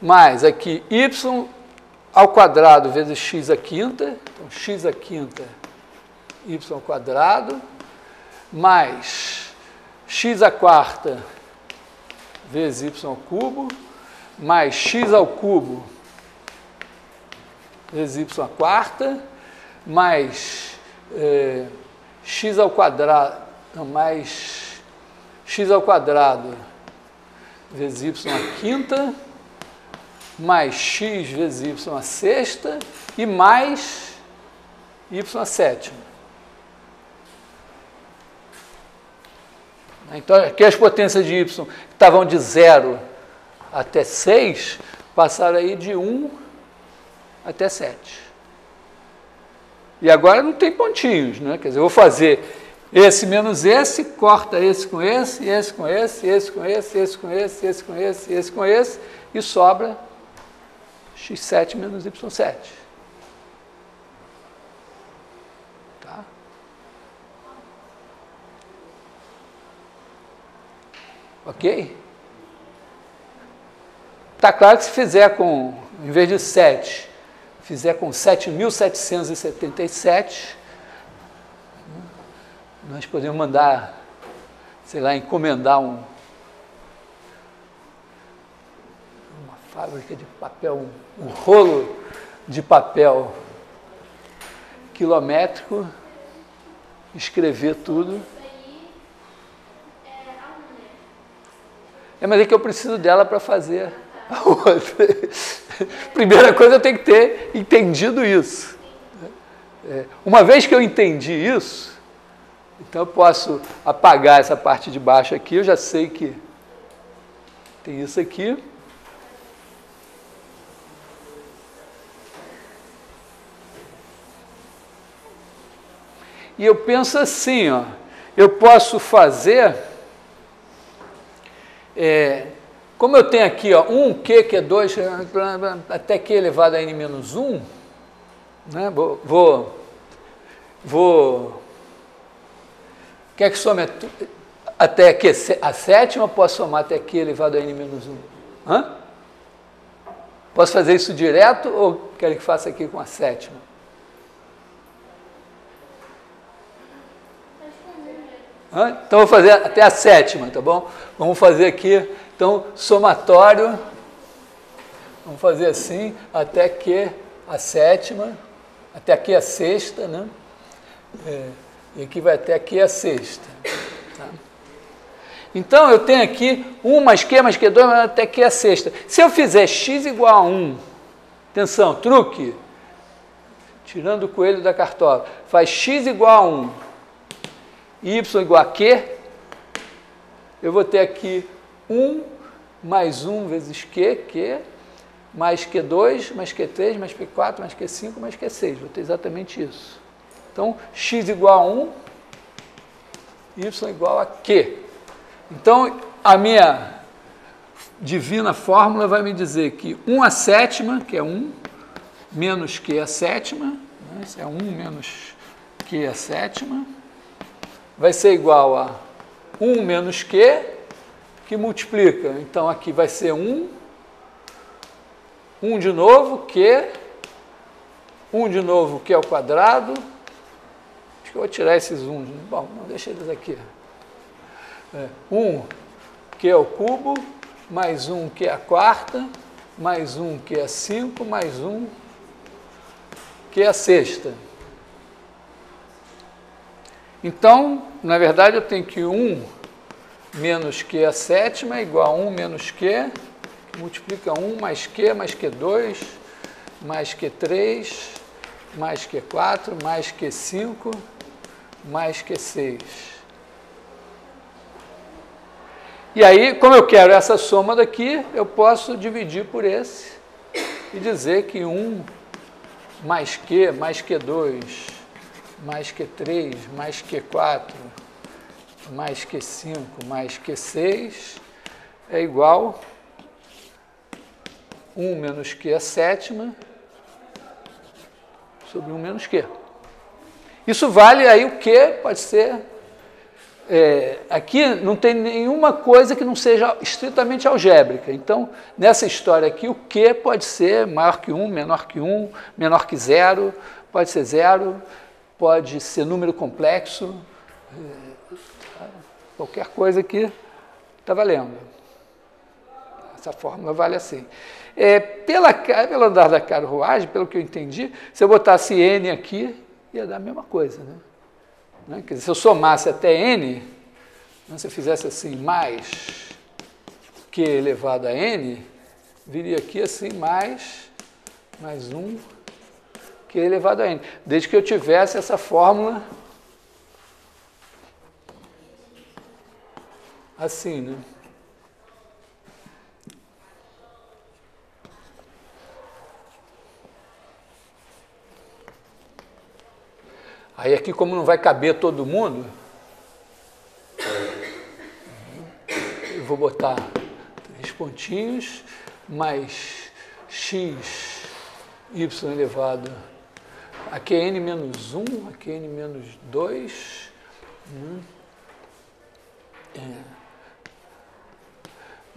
mais aqui y ao quadrado vezes x à quinta, então x à quinta, y ao quadrado, mais x à quarta vezes y ao cubo, mais x ao cubo vezes y à quarta, mais x ao quadrado, não, mais x ao quadrado vezes y à quinta, mais x vezes y à sexta e mais y à sétima. Então, aqui as potências de y que estavam de 0 até 6, passaram aí de 1 até 7. E agora não tem pontinhos, né? Quer dizer, eu vou fazer esse menos esse, corta esse com esse, esse com esse, esse com esse, esse com esse, esse com esse, esse com esse, e sobra x7 menos y7. Tá? Ok? Tá claro que se fizer com, em vez de 7, fizer com 7.777, nós podemos mandar, sei lá, encomendar uma fábrica de papel, um rolo de papel quilométrico, escrever tudo. Mas é que eu preciso dela para fazer a outra. Primeira coisa, eu tenho que ter entendido isso. Uma vez que eu entendi isso, então eu posso apagar essa parte de baixo aqui, eu já sei que tem isso aqui. E eu penso assim, ó, eu posso fazer, como eu tenho aqui, ó, 1Q, que é 2, até Q elevado a N menos 1, né, quer que some até Q a sétima, posso somar até Q elevado a N menos 1? Hã? Posso fazer isso direto ou quero que faça aqui com a sétima? Então, vou fazer até a sétima, tá bom? Vamos fazer aqui, então, somatório, vamos fazer assim, até que a sétima, até aqui a sexta, né? E aqui vai até aqui a sexta. Tá? Então, eu tenho aqui 1 mais Q 2, até que a sexta. Se eu fizer x igual a 1, atenção, truque, tirando o coelho da cartola, faz x igual a 1, y igual a Q, eu vou ter aqui 1 mais 1 vezes Q, mais Q2, mais Q3, mais Q4, mais Q5, mais Q6. Vou ter exatamente isso. Então, x igual a 1, y igual a Q. Então, a minha divina fórmula vai me dizer que 1 à sétima, que é 1, menos Q à sétima, né? Isso é 1 menos Q à sétima, vai ser igual a 1 menos Q, que multiplica. Então, aqui vai ser 1 de novo, Q, 1 de novo, Q ao quadrado. Acho que eu vou tirar esses 1. Bom, não, deixa eles aqui. 1 Q ao cubo, mais 1 Q à quarta, mais 1 Q a 5, mais 1 Q a sexta. Então, na verdade, eu tenho que 1 menos Q a sétima é igual a 1 menos Q, que multiplica 1 mais Q2, mais Q3, mais Q4, mais Q5, mais Q6. E aí, como eu quero essa soma daqui, eu posso dividir por esse e dizer que 1 mais Q, mais Q2, mais Q3, mais Q4, mais Q5, mais Q6 é igual a 1 menos Q a sétima sobre 1 menos Q. Isso vale aí o Q, pode ser... aqui não tem nenhuma coisa que não seja estritamente algébrica. Então, nessa história aqui, o Q pode ser maior que 1, menor que 1, menor que 0, pode ser 0, pode ser número complexo, qualquer coisa aqui está valendo. Essa fórmula vale assim. Pelo andar da carruagem, pelo que eu entendi, se eu botasse N aqui, ia dar a mesma coisa, né? Quer dizer, se eu somasse até N, se eu fizesse assim, mais Q elevado a N, viria aqui assim, mais 1 Q elevado a N. Desde que eu tivesse essa fórmula assim, né? Aí aqui, como não vai caber todo mundo, eu vou botar 3 pontinhos, mais x, y elevado a Qn menos 1, a Qn menos 2,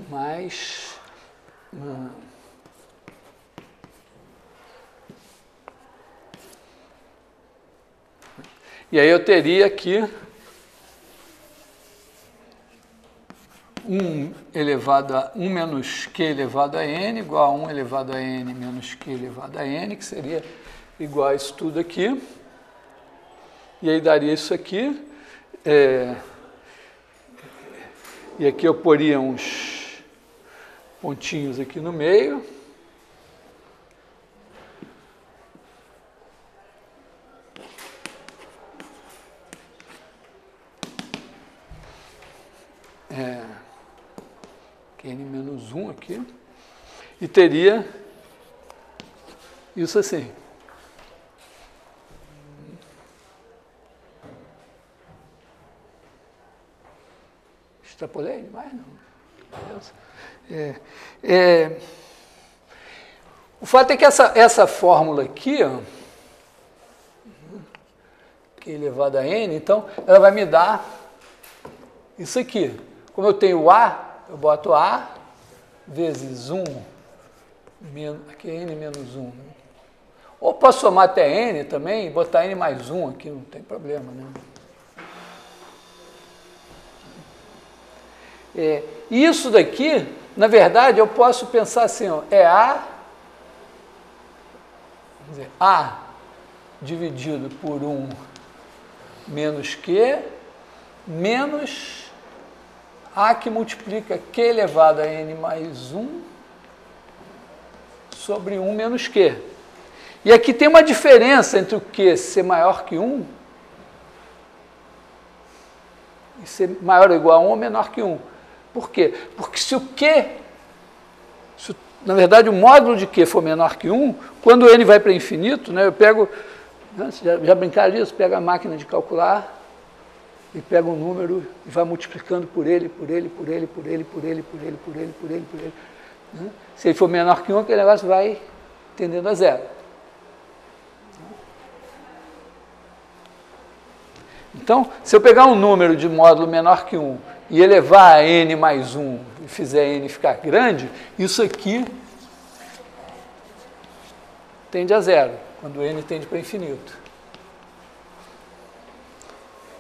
mais... E aí eu teria aqui 1 menos Q elevado a N igual a 1 elevado a N menos Q elevado a N, que seria igual a isso tudo aqui. E aí daria isso aqui. E aqui eu poria uns pontinhos aqui no meio. N menos 1 aqui, e teria isso assim. Extrapolei demais? Não. O fato é que essa fórmula aqui, ó, Q elevado a N, então, ela vai me dar isso aqui. Como eu tenho A, eu boto A vezes 1, aqui é N menos 1. Né? Ou posso somar até N também e botar N mais 1 aqui, não tem problema. Né? Isso daqui, na verdade, eu posso pensar assim, ó, é A, quer dizer, A dividido por 1 menos Q, menos A que multiplica Q elevado a N mais 1 sobre 1 menos Q. E aqui tem uma diferença entre o Q ser maior que 1 e ser maior ou igual a 1 ou menor que 1. Por quê? Porque se o Q, na verdade o módulo de Q for menor que 1, quando N vai para infinito, né, eu pego, né, já brincaram disso, pega a máquina de calcular, e pega um número e vai multiplicando por ele. Né? Se ele for menor que 1, aquele negócio vai tendendo a 0. Então, se eu pegar um número de módulo menor que 1 e elevar a N mais 1 e fizer N ficar grande, isso aqui tende a 0, quando N tende para infinito.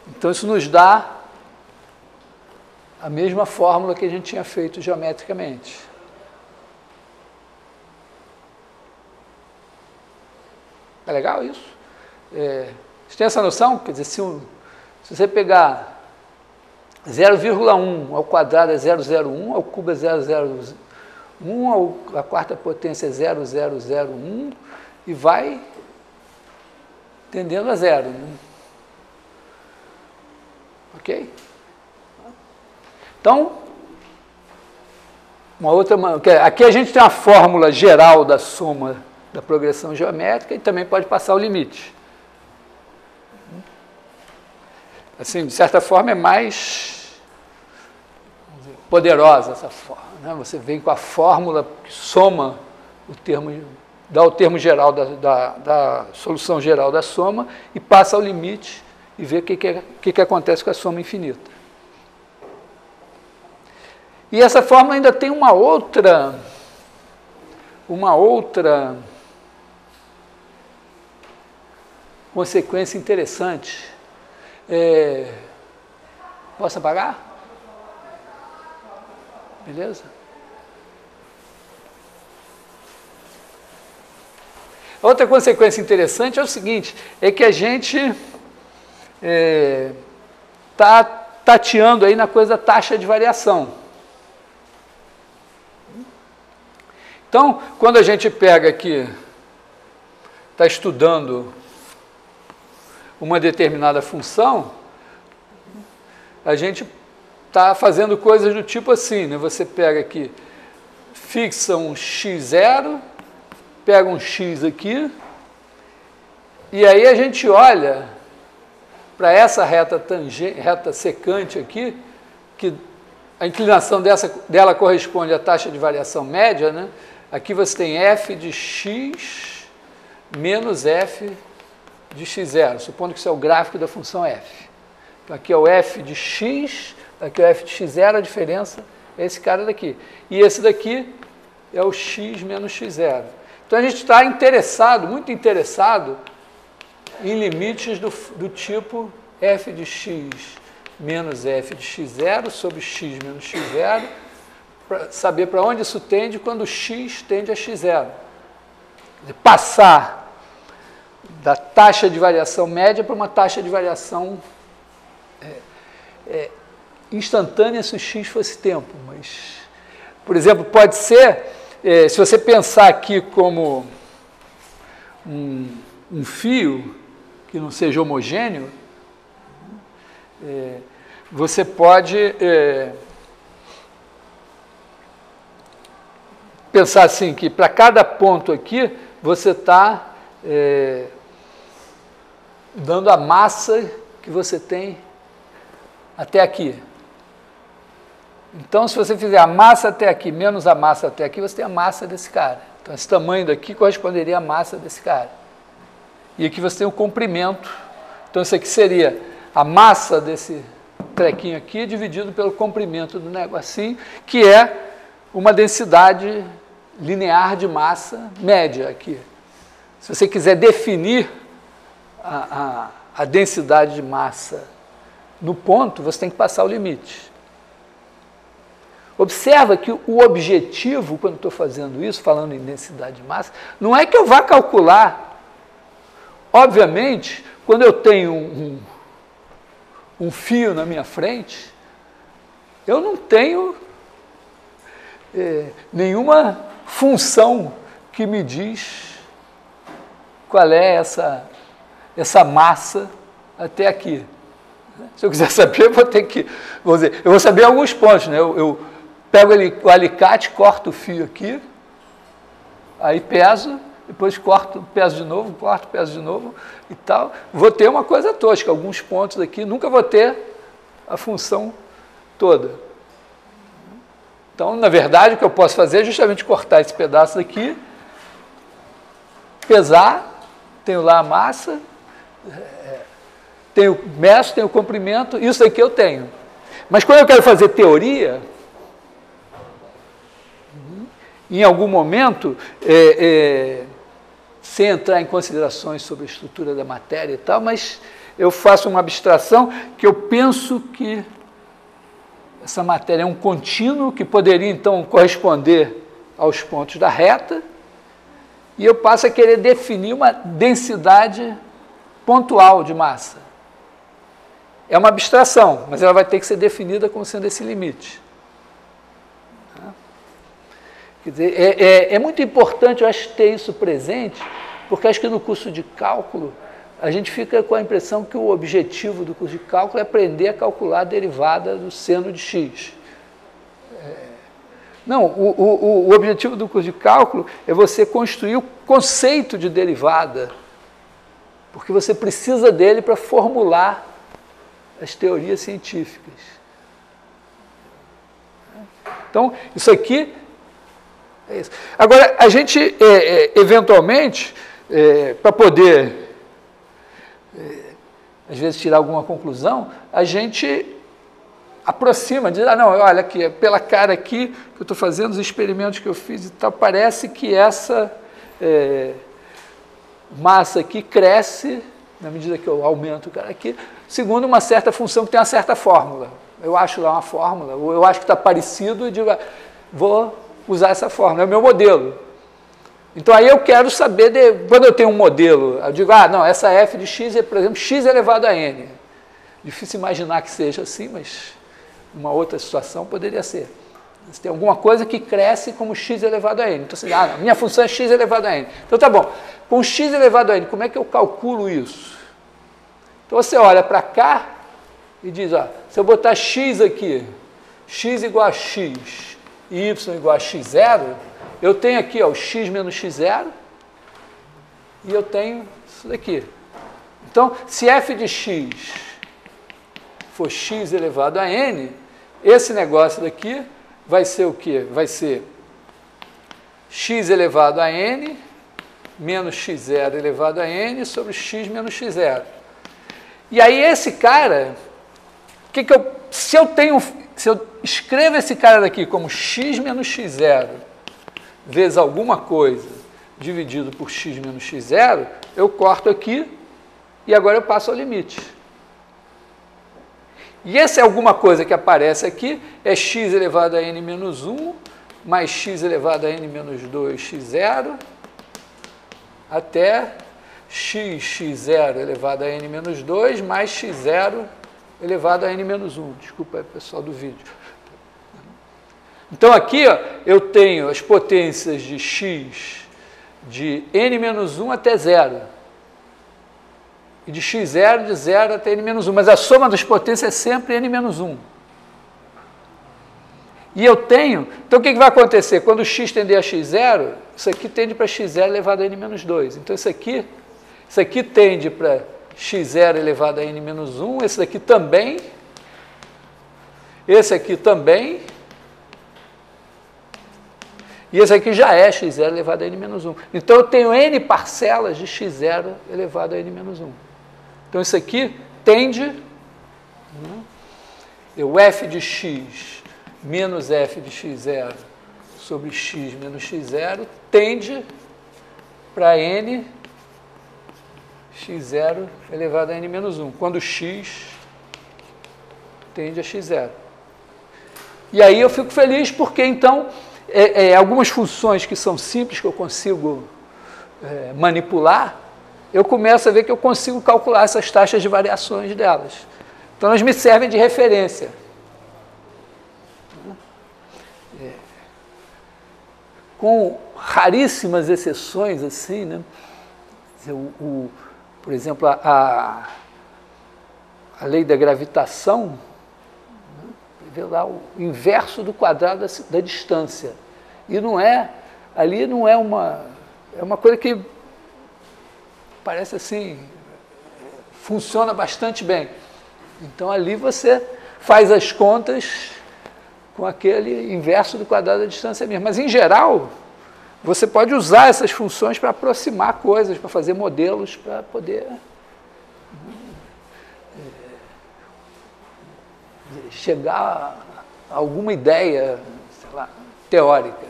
Então, isso nos dá a mesma fórmula que a gente tinha feito geometricamente. É legal isso? Você tem essa noção? Quer dizer, se você pegar 0,1 ao quadrado é 0,01, ao cubo é 0,01, a quarta potência é 0,001 e vai tendendo a 0. Né? Ok? Então, aqui a gente tem a fórmula geral da soma da progressão geométrica e também pode passar o limite. Assim, de certa forma, é mais poderosa essa forma. Né? Você vem com a fórmula que soma o termo, dá o termo geral da solução geral da soma e passa ao limite e ver o que acontece com a soma infinita. E essa fórmula ainda tem uma outra consequência interessante. Posso apagar? Beleza? Outra consequência interessante é o seguinte, é que a gente está tateando aí na coisa da taxa de variação. Então, quando a gente pega aqui, está estudando uma determinada função, a gente está fazendo coisas do tipo assim, né? Você pega aqui, fixa um x0, pega um x aqui, e aí a gente olha para essa reta secante aqui, que a inclinação dela corresponde à taxa de variação média, né? Aqui você tem f de x menos f de x0, supondo que isso é o gráfico da função f. Então, aqui é o f de x, aqui é o f de x0, a diferença é esse cara daqui. E esse daqui é o x menos x0. Então, a gente está interessado, muito interessado, em limites do tipo f de x menos f de x0 sobre x menos x0, para saber para onde isso tende quando x tende a x0. Passar da taxa de variação média para uma taxa de variação instantânea se o x fosse tempo. Mas, por exemplo, pode ser, se você pensar aqui como um fio que não seja homogêneo, você pode pensar assim, que para cada ponto aqui, você está dando a massa que você tem até aqui. Então, se você fizer a massa até aqui menos a massa até aqui, você tem a massa desse cara. Então, esse tamanho daqui corresponderia à massa desse cara. E aqui você tem o comprimento. Então, isso aqui seria a massa desse trequinho aqui dividido pelo comprimento do negocinho, que é uma densidade linear de massa média aqui. Se você quiser definir a densidade de massa no ponto, você tem que passar o limite. Observa que o objetivo, quando estou fazendo isso, falando em densidade de massa, não é que eu vá calcular. Obviamente, quando eu tenho um fio na minha frente, eu não tenho nenhuma função que me diz qual é essa massa até aqui. Se eu quiser saber, eu vou ter que... eu vou saber alguns pontos, né? Eu pego o alicate, corto o fio aqui, aí peso, depois corto, peso de novo, corto, peso de novo e tal. Vou ter uma coisa tosca, alguns pontos aqui, nunca vou ter a função toda. Então, na verdade, o que eu posso fazer é justamente cortar esse pedaço daqui, pesar, tenho lá a massa, tenho meço, tenho comprimento, isso aqui eu tenho. Mas quando eu quero fazer teoria, em algum momento, sem entrar em considerações sobre a estrutura da matéria e tal, mas eu faço uma abstração que eu penso que essa matéria é um contínuo que poderia, então, corresponder aos pontos da reta, e eu passo a querer definir uma densidade pontual de massa. É uma abstração, mas ela vai ter que ser definida como sendo esse limite. Quer dizer, é muito importante, eu acho, ter isso presente, porque acho que no curso de cálculo, a gente fica com a impressão que o objetivo do curso de cálculo é aprender a calcular a derivada do seno de x. Não, o objetivo do curso de cálculo é você construir o conceito de derivada, porque você precisa dele para formular as teorias científicas. Então, isso aqui é isso. Agora, a gente, eventualmente, para poder, às vezes, tirar alguma conclusão, a gente aproxima, diz, não, olha aqui, pela cara aqui que eu estou fazendo, os experimentos que eu fiz e tal, parece que essa massa aqui cresce, na medida que eu aumento o cara aqui, segundo uma certa função que tem uma certa fórmula. Eu acho lá uma fórmula, ou eu acho que está parecido e digo, vou usar essa fórmula, é o meu modelo. Então, aí eu quero saber, quando eu tenho um modelo, eu digo, não, essa f de x é, por exemplo, x elevado a n. Difícil imaginar que seja assim, mas uma outra situação poderia ser. Você tem alguma coisa que cresce como x elevado a n. Então você diz, a minha função é x elevado a n. Então tá bom, com x elevado a n, como é que eu calculo isso? Então você olha para cá e diz, ó, se eu botar x aqui, x igual a x e y igual a x0, eu tenho aqui ó, o x menos x0 e eu tenho isso daqui. Então, se f de x for x elevado a n, esse negócio daqui vai ser o quê? Vai ser x elevado a n menos x0 elevado a n sobre x menos x0. E aí esse cara, se eu escrevo esse cara daqui como x menos x0 vezes alguma coisa dividido por x menos x0, eu corto aqui e agora eu passo ao limite. E esse alguma coisa que aparece aqui é x elevado a n menos 1 mais x elevado a n menos 2 x0 até x0 elevado a n menos 2 mais x0 elevado a n menos 1. Desculpa aí, pessoal do vídeo. Então aqui ó, eu tenho as potências de x de n menos 1 até 0. E de x0 de 0 até n menos 1. Mas a soma das potências é sempre n menos 1. E eu tenho... Então o que vai acontecer? Quando o x tender a x0, isso aqui tende para x0 elevado a n menos 2. Então isso aqui tende para x0 elevado a n menos 1, esse daqui também, esse aqui também, e esse aqui já é x0 elevado a n menos 1. Então eu tenho n parcelas de x0 elevado a n menos 1. Então isso aqui tende, o f de x menos f de x0 sobre x menos x0 tende para n x0 elevado a n menos 1, quando x tende a x0. E aí eu fico feliz porque, então, algumas funções que são simples, que eu consigo manipular, eu começo a ver que eu consigo calcular essas taxas de variações delas. Então, elas me servem de referência. Com raríssimas exceções, assim, né? Por exemplo, a lei da gravitação, né, vê lá o inverso do quadrado da distância. E não é, ali não é uma coisa que parece assim, funciona bastante bem. Então ali você faz as contas com aquele inverso do quadrado da distância mesmo. Mas em geral, você pode usar essas funções para aproximar coisas, para fazer modelos, para poder chegar a alguma ideia, sei lá, teórica.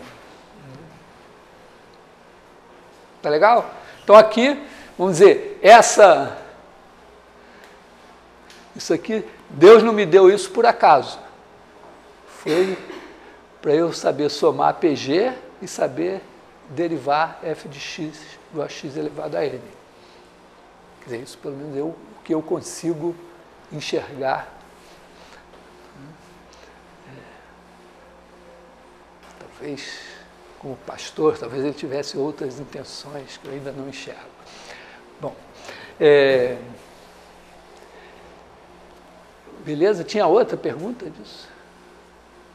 Tá legal? Então aqui, vamos dizer, isso aqui, Deus não me deu isso por acaso. Foi para eu saber somar PG e saber derivar f de x igual a x elevado a n. Quer dizer, isso pelo menos o que eu consigo enxergar. Talvez, como pastor, talvez ele tivesse outras intenções que eu ainda não enxergo. Bom, beleza? Tinha outra pergunta disso?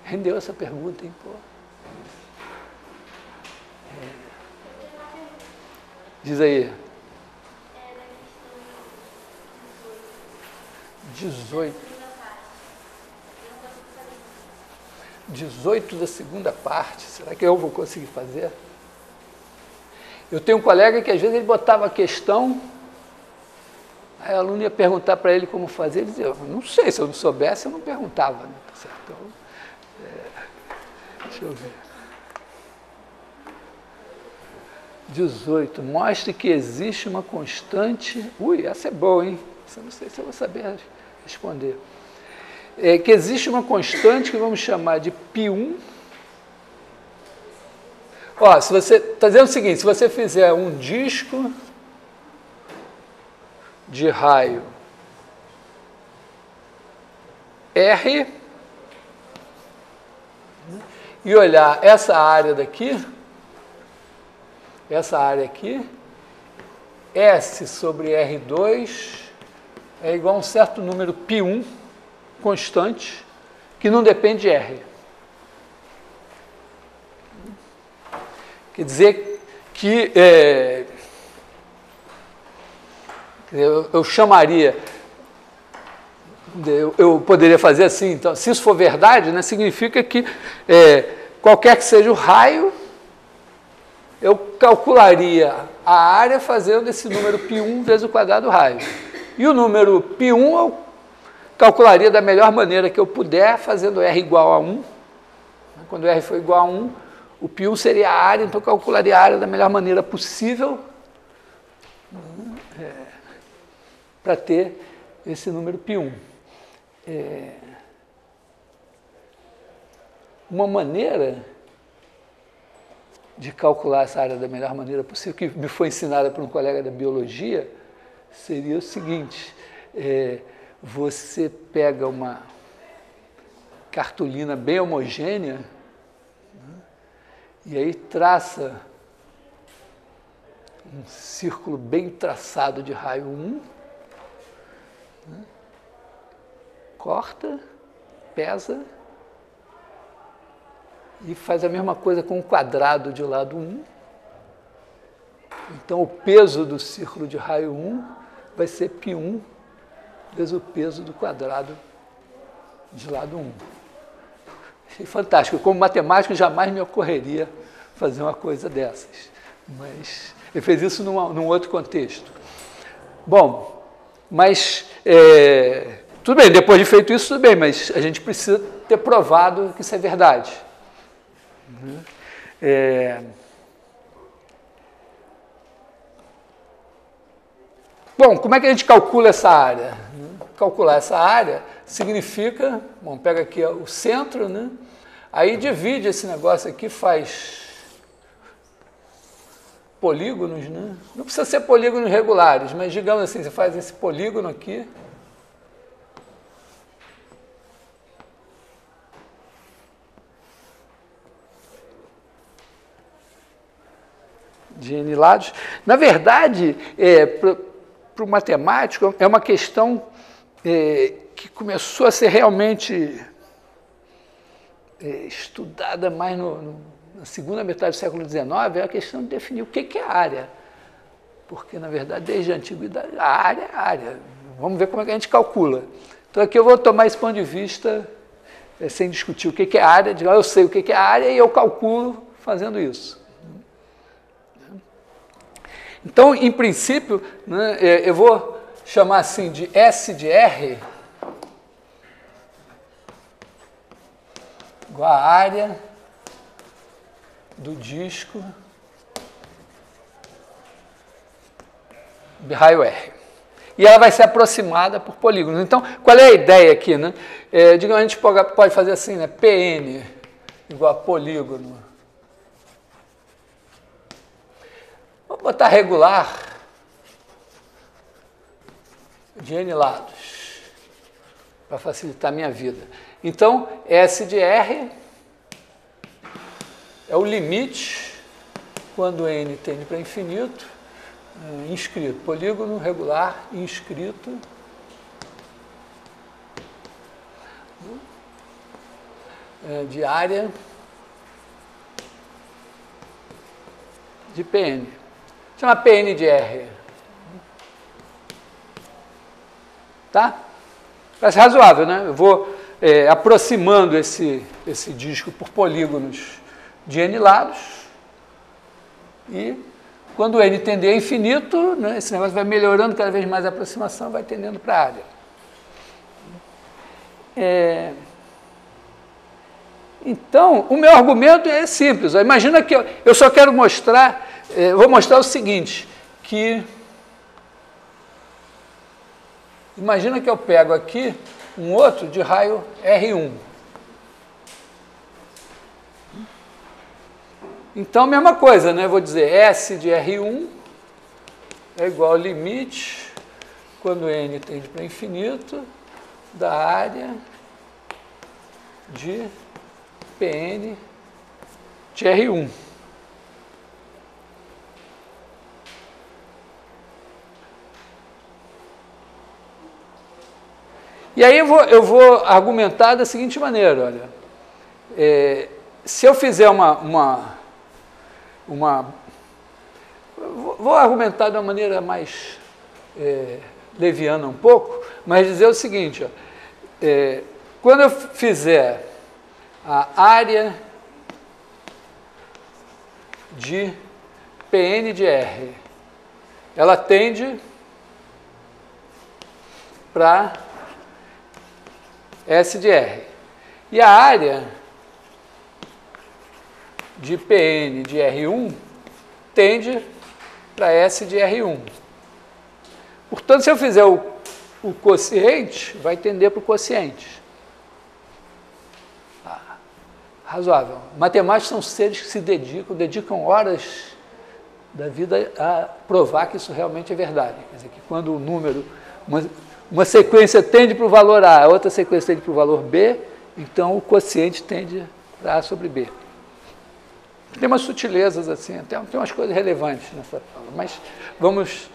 Rendeu essa pergunta, hein, pô? Diz aí. 18 da segunda parte. Será que eu vou conseguir fazer? Eu tenho um colega que às vezes ele botava a questão, aí o aluno ia perguntar para ele como fazer, ele dizia, não sei, se eu não soubesse eu não perguntava, né? Tá certo? Então, deixa eu ver. 18. Mostre que existe uma constante... Ui, essa é boa, hein? Essa eu não sei se eu vou saber responder. Que existe uma constante que vamos chamar de π1. Ó, se você... Está dizendo o seguinte, se você fizer um disco de raio R e olhar essa área daqui, S sobre R2 é igual a um certo número π1 constante, que não depende de R. Quer dizer que eu chamaria, eu poderia fazer assim, então, se isso for verdade, né, significa que qualquer que seja o raio, eu calcularia a área fazendo esse número π1 vezes o quadrado do raio. E o número π1 eu calcularia da melhor maneira que eu puder, fazendo R igual a 1. Quando R for igual a 1, o π1 seria a área, então eu calcularia a área da melhor maneira possível para ter esse número π1. Uma maneira de calcular essa área da melhor maneira possível, que me foi ensinada por um colega da biologia, seria o seguinte: você pega uma cartolina bem homogênea, né, e aí traça um círculo bem traçado de raio 1, né, corta, pesa, e faz a mesma coisa com o quadrado de lado 1. Então, o peso do círculo de raio 1 vai ser π1 vezes o peso do quadrado de lado 1. Achei fantástico. Como matemático, jamais me ocorreria fazer uma coisa dessas. Mas ele fez isso num outro contexto. Bom, mas tudo bem, depois de feito isso, tudo bem, mas a gente precisa ter provado que isso é verdade. Bom, como é que a gente calcula essa área? Calcular essa área significa, bom, pega aqui o centro, né? Aí divide esse negócio aqui, faz polígonos, né? Não precisa ser polígonos regulares, mas digamos assim, você faz esse polígono aqui, de N lados. Na verdade, para o matemático, é uma questão que começou a ser realmente estudada mais na segunda metade do século XIX, é a questão de definir o que é área. Porque, na verdade, desde a antiguidade, a área é área. Vamos ver como é que a gente calcula. Então, aqui eu vou tomar esse ponto de vista, sem discutir o que é área, eu sei o que é área e eu calculo fazendo isso. Então, em princípio, né, eu vou chamar assim de S de R igual a área do disco de raio R. E ela vai ser aproximada por polígonos. Então, qual é a ideia aqui, né? Digamos, a gente pode fazer assim, né? PN igual a polígono. Vou botar regular de N lados, para facilitar a minha vida. Então, S de R é o limite, quando N tende para infinito, inscrito, polígono regular inscrito, de área de PN. Chama PN de R. Tá? Parece razoável, né? Eu vou aproximando esse disco por polígonos de N lados e quando o N tender a infinito, né, esse negócio vai melhorando cada vez mais a aproximação, vai tendendo para a área. Então, o meu argumento é simples. Imagina que eu só quero mostrar, vou mostrar o seguinte, que imagina que eu pego aqui um outro de raio R1. Então, mesma coisa, né? Eu vou dizer S de R1 é igual ao limite, quando N tende para infinito, da área de PN de R1. E aí eu vou argumentar da seguinte maneira, olha, se eu fizer vou argumentar de uma maneira mais leviana um pouco, mas dizer o seguinte, ó, quando eu fizer a área de Pn de R, ela tende para S de R. E a área de Pn de R1 tende para S de R1. Portanto, se eu fizer o quociente, vai tender para o quociente. Razoável. Matemáticos são seres que se dedicam horas da vida a provar que isso realmente é verdade. Quer dizer, que quando o número, uma sequência tende para o valor A, a outra sequência tende para o valor B, então o quociente tende para A sobre B. Tem umas sutilezas assim, tem umas coisas relevantes nessa fala, mas vamos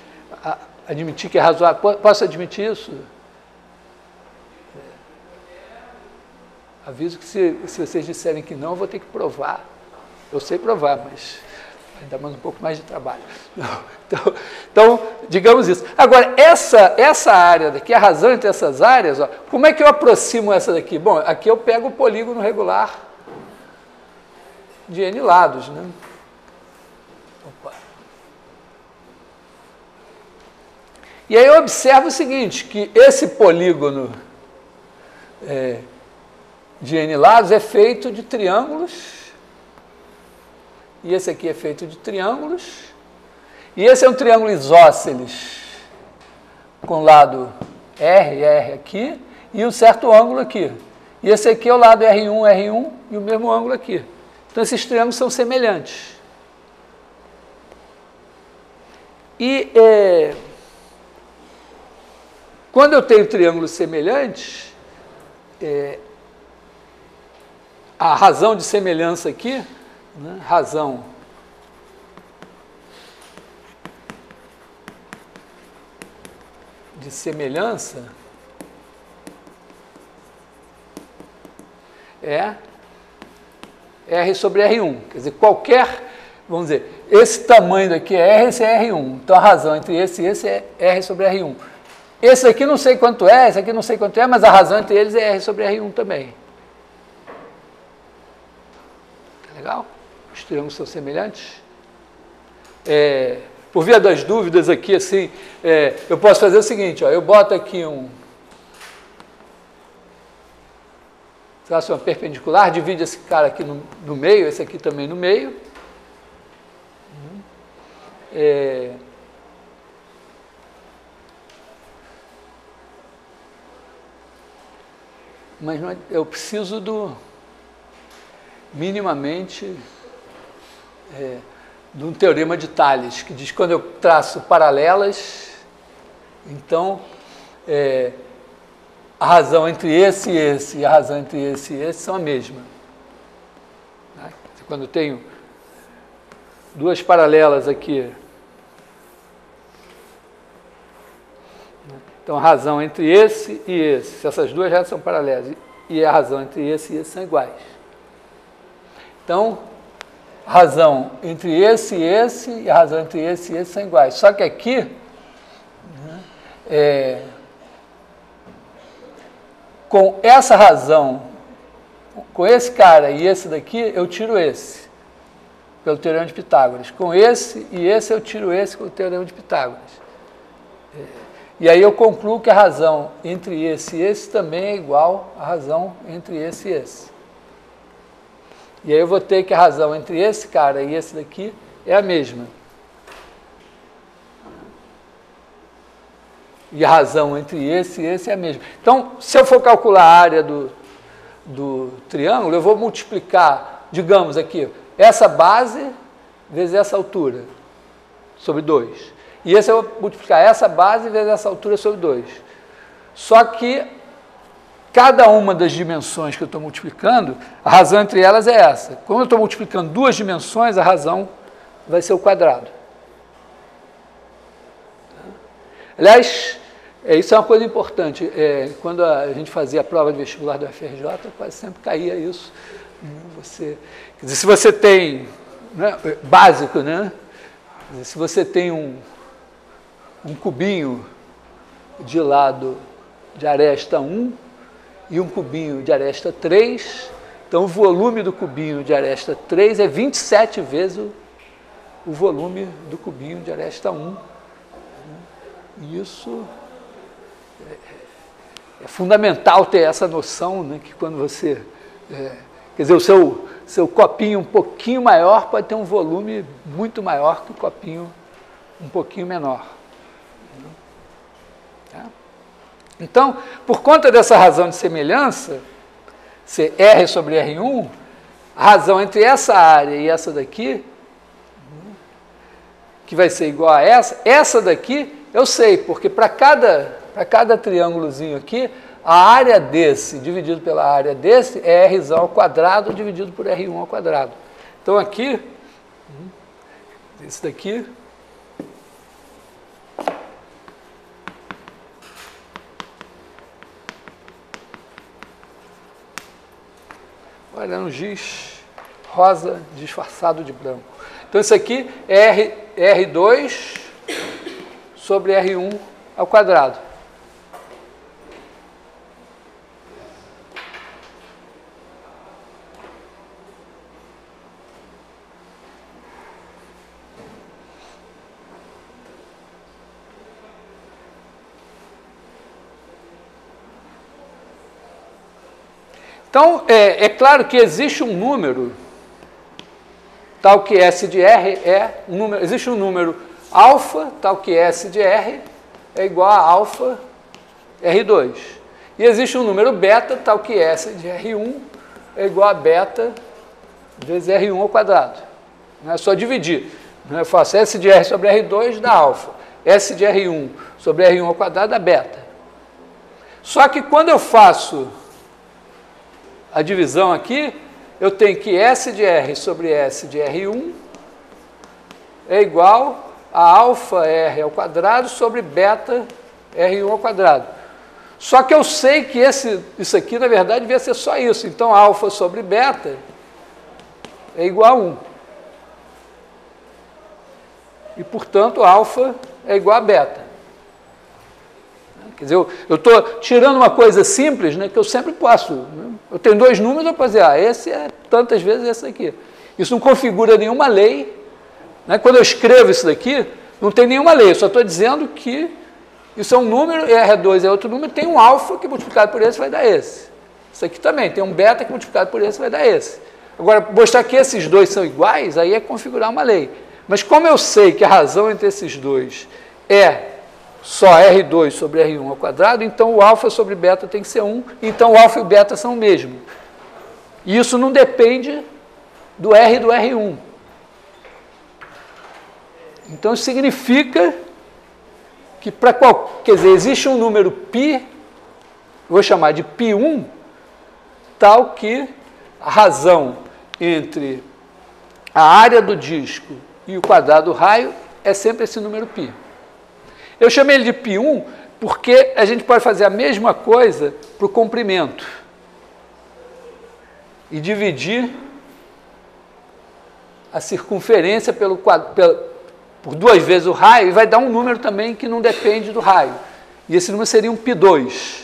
admitir que é razoável. Posso admitir isso? Aviso que se vocês disserem que não, eu vou ter que provar. Eu sei provar, mas ainda mais um pouco mais de trabalho. Então, digamos isso. Agora, essa área daqui, a razão entre essas áreas, ó, como é que eu aproximo essa daqui? Bom, aqui eu pego o polígono regular de N lados, né? Opa. E aí eu observo o seguinte, que esse polígono de N lados é feito de triângulos, e esse aqui é feito de triângulos, e esse é um triângulo isósceles, com lado R, R aqui, e um certo ângulo aqui. E esse aqui é o lado R1, R1, e o mesmo ângulo aqui. Então, esses triângulos são semelhantes. E quando eu tenho triângulos semelhantes, a razão de semelhança aqui, né, razão de semelhança é R sobre R1. Quer dizer, vamos dizer, esse tamanho daqui é R, esse é R1. Então, a razão entre esse e esse é R sobre R1. Esse aqui não sei quanto é, esse aqui não sei quanto é, mas a razão entre eles é R sobre R1 também. Tá legal? Os triângulos são semelhantes. Por via das dúvidas aqui, assim, eu posso fazer o seguinte, ó, eu boto aqui traço uma perpendicular, divide esse cara aqui no meio, esse aqui também no meio. Mas eu preciso minimamente de um teorema de Tales, que diz que quando eu traço paralelas, então a razão entre esse e esse e a razão entre esse e esse são a mesma. Quando eu tenho duas paralelas aqui, então a razão entre esse e esse, se essas duas já são paralelas, e a razão entre esse e esse são iguais. Então, a razão entre esse e a razão entre esse e esse são iguais. Só que aqui, com essa razão, com esse cara e esse daqui, eu tiro esse, pelo teorema de Pitágoras. Com esse e esse, eu tiro esse pelo teorema de Pitágoras. E aí eu concluo que a razão entre esse e esse também é igual à razão entre esse e esse. E aí eu vou ter que a razão entre esse cara e esse daqui é a mesma. E a razão entre esse e esse é a mesma. Então, se eu for calcular a área do triângulo, eu vou multiplicar, digamos aqui, essa base vezes essa altura, sobre 2. E esse eu vou multiplicar essa base vezes essa altura sobre 2. Só que cada uma das dimensões que eu estou multiplicando, a razão entre elas é essa. Quando eu estou multiplicando duas dimensões, a razão vai ser o quadrado. Aliás, isso é uma coisa importante. Quando a gente fazia a prova de vestibular do FRJ, quase sempre caía isso. Quer dizer, se você tem, né, básico, né? Quer dizer, se você tem um cubinho de lado de aresta 1 e um cubinho de aresta 3, então o volume do cubinho de aresta 3 é 27 vezes o volume do cubinho de aresta 1. E isso é fundamental ter essa noção, né, que quando você... quer dizer, o seu copinho um pouquinho maior pode ter um volume muito maior que o copinho um pouquinho menor. Tá? Então, por conta dessa razão de semelhança, ser R sobre R1, a razão entre essa área e essa daqui, que vai ser igual a essa daqui, eu sei, porque para cada triângulozinho aqui, a área desse dividido pela área desse é R ao quadrado dividido por R1 ao quadrado. Então aqui, esse daqui, olha, um giz rosa disfarçado de branco. Então isso aqui é R2 sobre R1 ao quadrado. Então, é claro que existe um número, tal que S de R é um número, existe um número alfa, tal que S de R é igual a alfa R2. E existe um número beta, tal que S de R1 é igual a beta vezes R1 ao quadrado. Não é só dividir. Eu faço S de R sobre R2 dá alfa. S de R1 sobre R1 ao quadrado dá beta. Só que quando eu faço a divisão aqui, eu tenho que S de R sobre S de R1 é igual a alfa R ao quadrado sobre beta R1 ao quadrado. Só que eu sei que isso aqui, na verdade, devia ser só isso. Então, alfa sobre beta é igual a 1. E, portanto, alfa é igual a beta. Quer dizer, eu estou tirando uma coisa simples, né, que eu sempre posso. Né? Eu tenho dois números, eu posso dizer, esse é tantas vezes esse aqui. Isso não configura nenhuma lei. Né? Quando eu escrevo isso daqui, não tem nenhuma lei. Eu só estou dizendo que isso é um número, R2 é outro número, tem um alfa que multiplicado por esse vai dar esse. Isso aqui também, tem um beta que multiplicado por esse vai dar esse. Agora, mostrar que esses dois são iguais, aí é configurar uma lei. Mas como eu sei que a razão entre esses dois é só R2 sobre R1 ao quadrado, então o alfa sobre beta tem que ser 1, então o alfa e o beta são o mesmo. E isso não depende do R e do R1. Então isso significa que quer dizer, existe um número π, vou chamar de π1, tal que a razão entre a área do disco e o quadrado do raio é sempre esse número π. Eu chamei ele de π1 porque a gente pode fazer a mesma coisa para o comprimento e dividir a circunferência por duas vezes o raio e vai dar um número também que não depende do raio. E esse número seria um π2.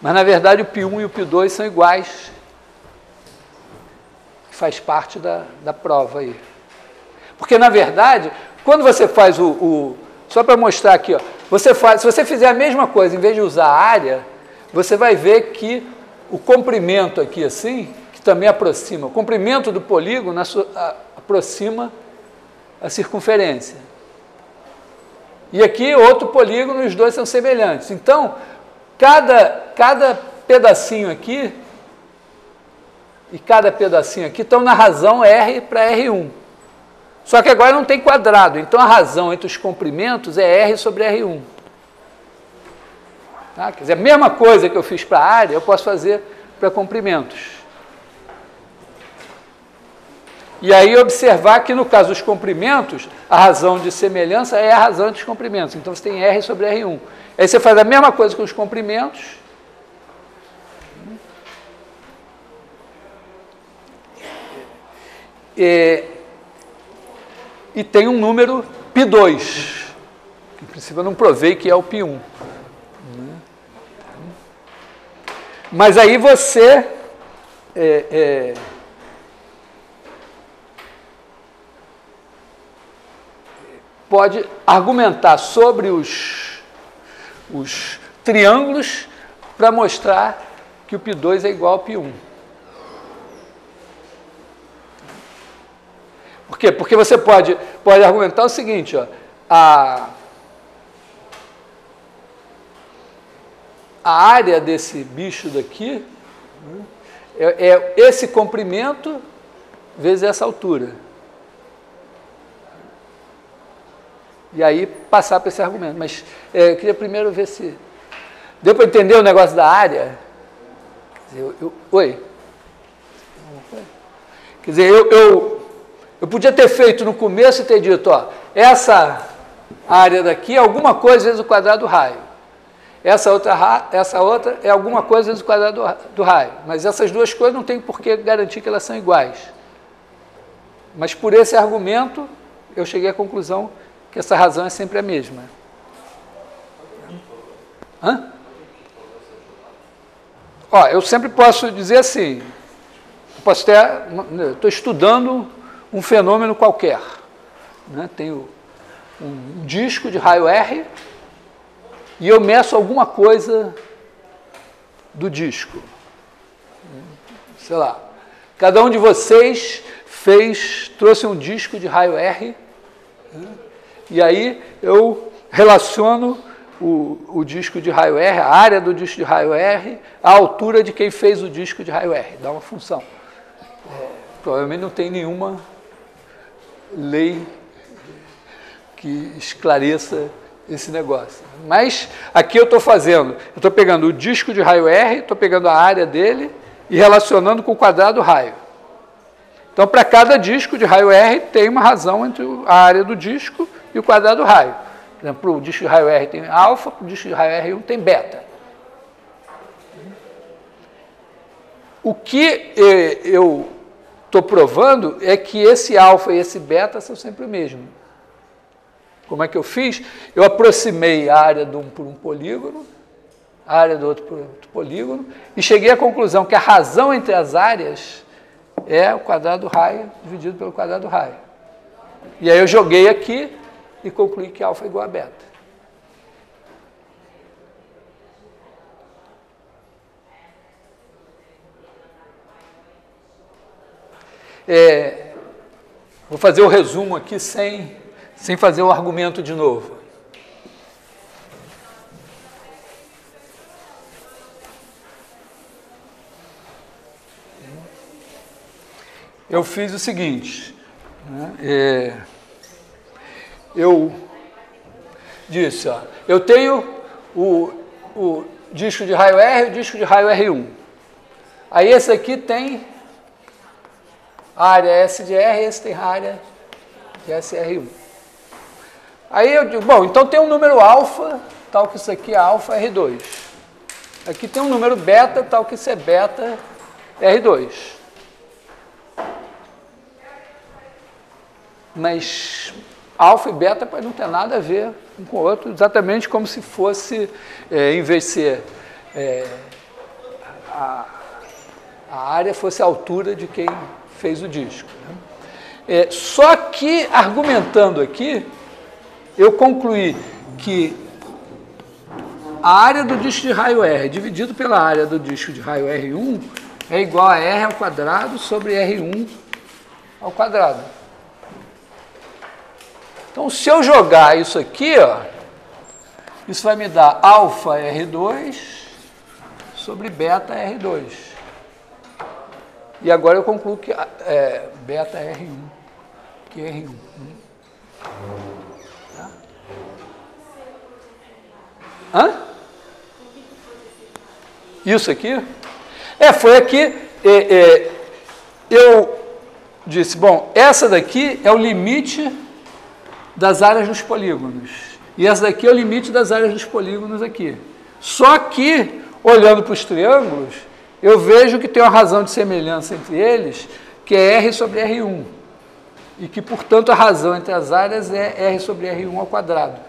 Mas, na verdade, o π1 e o π2 são iguais. Faz parte da prova aí. Porque, na verdade, quando você faz só para mostrar aqui, ó, se você fizer a mesma coisa, em vez de usar a área, você vai ver que o comprimento aqui, assim, que também aproxima, o comprimento do polígono aproxima a circunferência. E aqui, outro polígono, os dois são semelhantes. Então, cada pedacinho aqui e cada pedacinho aqui estão na razão R para R1. Só que agora não tem quadrado, então a razão entre os comprimentos é R sobre R1. Tá? Quer dizer, a mesma coisa que eu fiz para a área, eu posso fazer para comprimentos. E aí observar que no caso dos comprimentos, a razão de semelhança é a razão dos comprimentos. Então você tem R sobre R1. Aí você faz a mesma coisa com os comprimentos. E tem um número π2, que em princípio eu não provei que é o π1. Mas aí você pode argumentar sobre os triângulos para mostrar que o π2 é igual ao π1. Por quê? Porque você pode argumentar o seguinte, ó, a área desse bicho daqui é esse comprimento vezes essa altura. E aí passar para esse argumento. Mas eu queria primeiro ver se... Deu para entender o negócio da área? Oi? Quer dizer, eu podia ter feito no começo e ter dito, ó, essa área daqui é alguma coisa vezes o quadrado do raio. Essa outra é alguma coisa vezes o quadrado do raio. Mas essas duas coisas não tem por que garantir que elas são iguais. Mas por esse argumento, eu cheguei à conclusão que essa razão é sempre a mesma. Hã? Ó, eu sempre posso dizer assim, estou estudando um fenômeno qualquer. Né? Tenho um disco de raio R e eu meço alguma coisa do disco. Sei lá, cada um de vocês trouxe um disco de raio R, né? E aí eu relaciono o disco de raio R, a área do disco de raio R, à altura de quem fez o disco de raio R, dá uma função. Provavelmente não tem nenhuma lei que esclareça esse negócio. Mas aqui eu estou pegando o disco de raio R, estou pegando a área dele e relacionando com o quadrado do raio. Então, para cada disco de raio R, tem uma razão entre a área do disco e o quadrado do raio. Por exemplo, para o disco de raio R tem alfa, para o disco de raio R1 tem beta. O que eu estou provando é que esse alfa e esse beta são sempre o mesmo. Como é que eu fiz? Eu aproximei a área de um por um polígono, a área do outro por outro polígono, e cheguei à conclusão que a razão entre as áreas é o quadrado do raio dividido pelo quadrado do raio. E aí eu joguei aqui e concluí que alfa é igual a beta. Vou fazer o resumo aqui sem fazer o argumento de novo. Eu fiz o seguinte, né? Eu disse, ó, eu tenho o disco de raio R e o disco de raio R1. Aí esse aqui tem área S de R, esse tem área de SR1. Aí eu digo, bom, então tem um número alfa, tal que isso aqui é alfa R2. Aqui tem um número beta, tal que isso é beta R2. Mas alfa e beta pode não ter nada a ver um com o outro, exatamente como se fosse, em vez de ser a área, fosse a altura de quem fez o disco. Né? Só que, argumentando aqui, eu concluí que a área do disco de raio R dividido pela área do disco de raio R1 é igual a R ao quadrado sobre R1 ao quadrado. Então, se eu jogar isso aqui, ó, isso vai me dar alfa R2 sobre beta R2. E agora eu concluo que beta R1, que é R1. Tá? Hã? Isso aqui? Foi aqui, eu disse, bom, essa daqui é o limite das áreas dos polígonos. E essa daqui é o limite das áreas dos polígonos aqui. Só que, olhando para os triângulos, eu vejo que tem uma razão de semelhança entre eles, que é R sobre R1. E que, portanto, a razão entre as áreas é R sobre R1 ao quadrado.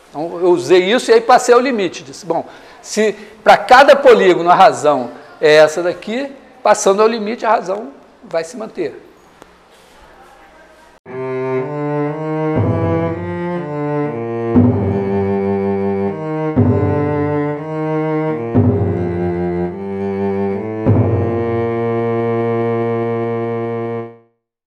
Então, eu usei isso e aí passei ao limite. Disse, bom, se para cada polígono a razão é essa daqui, passando ao limite a razão vai se manter.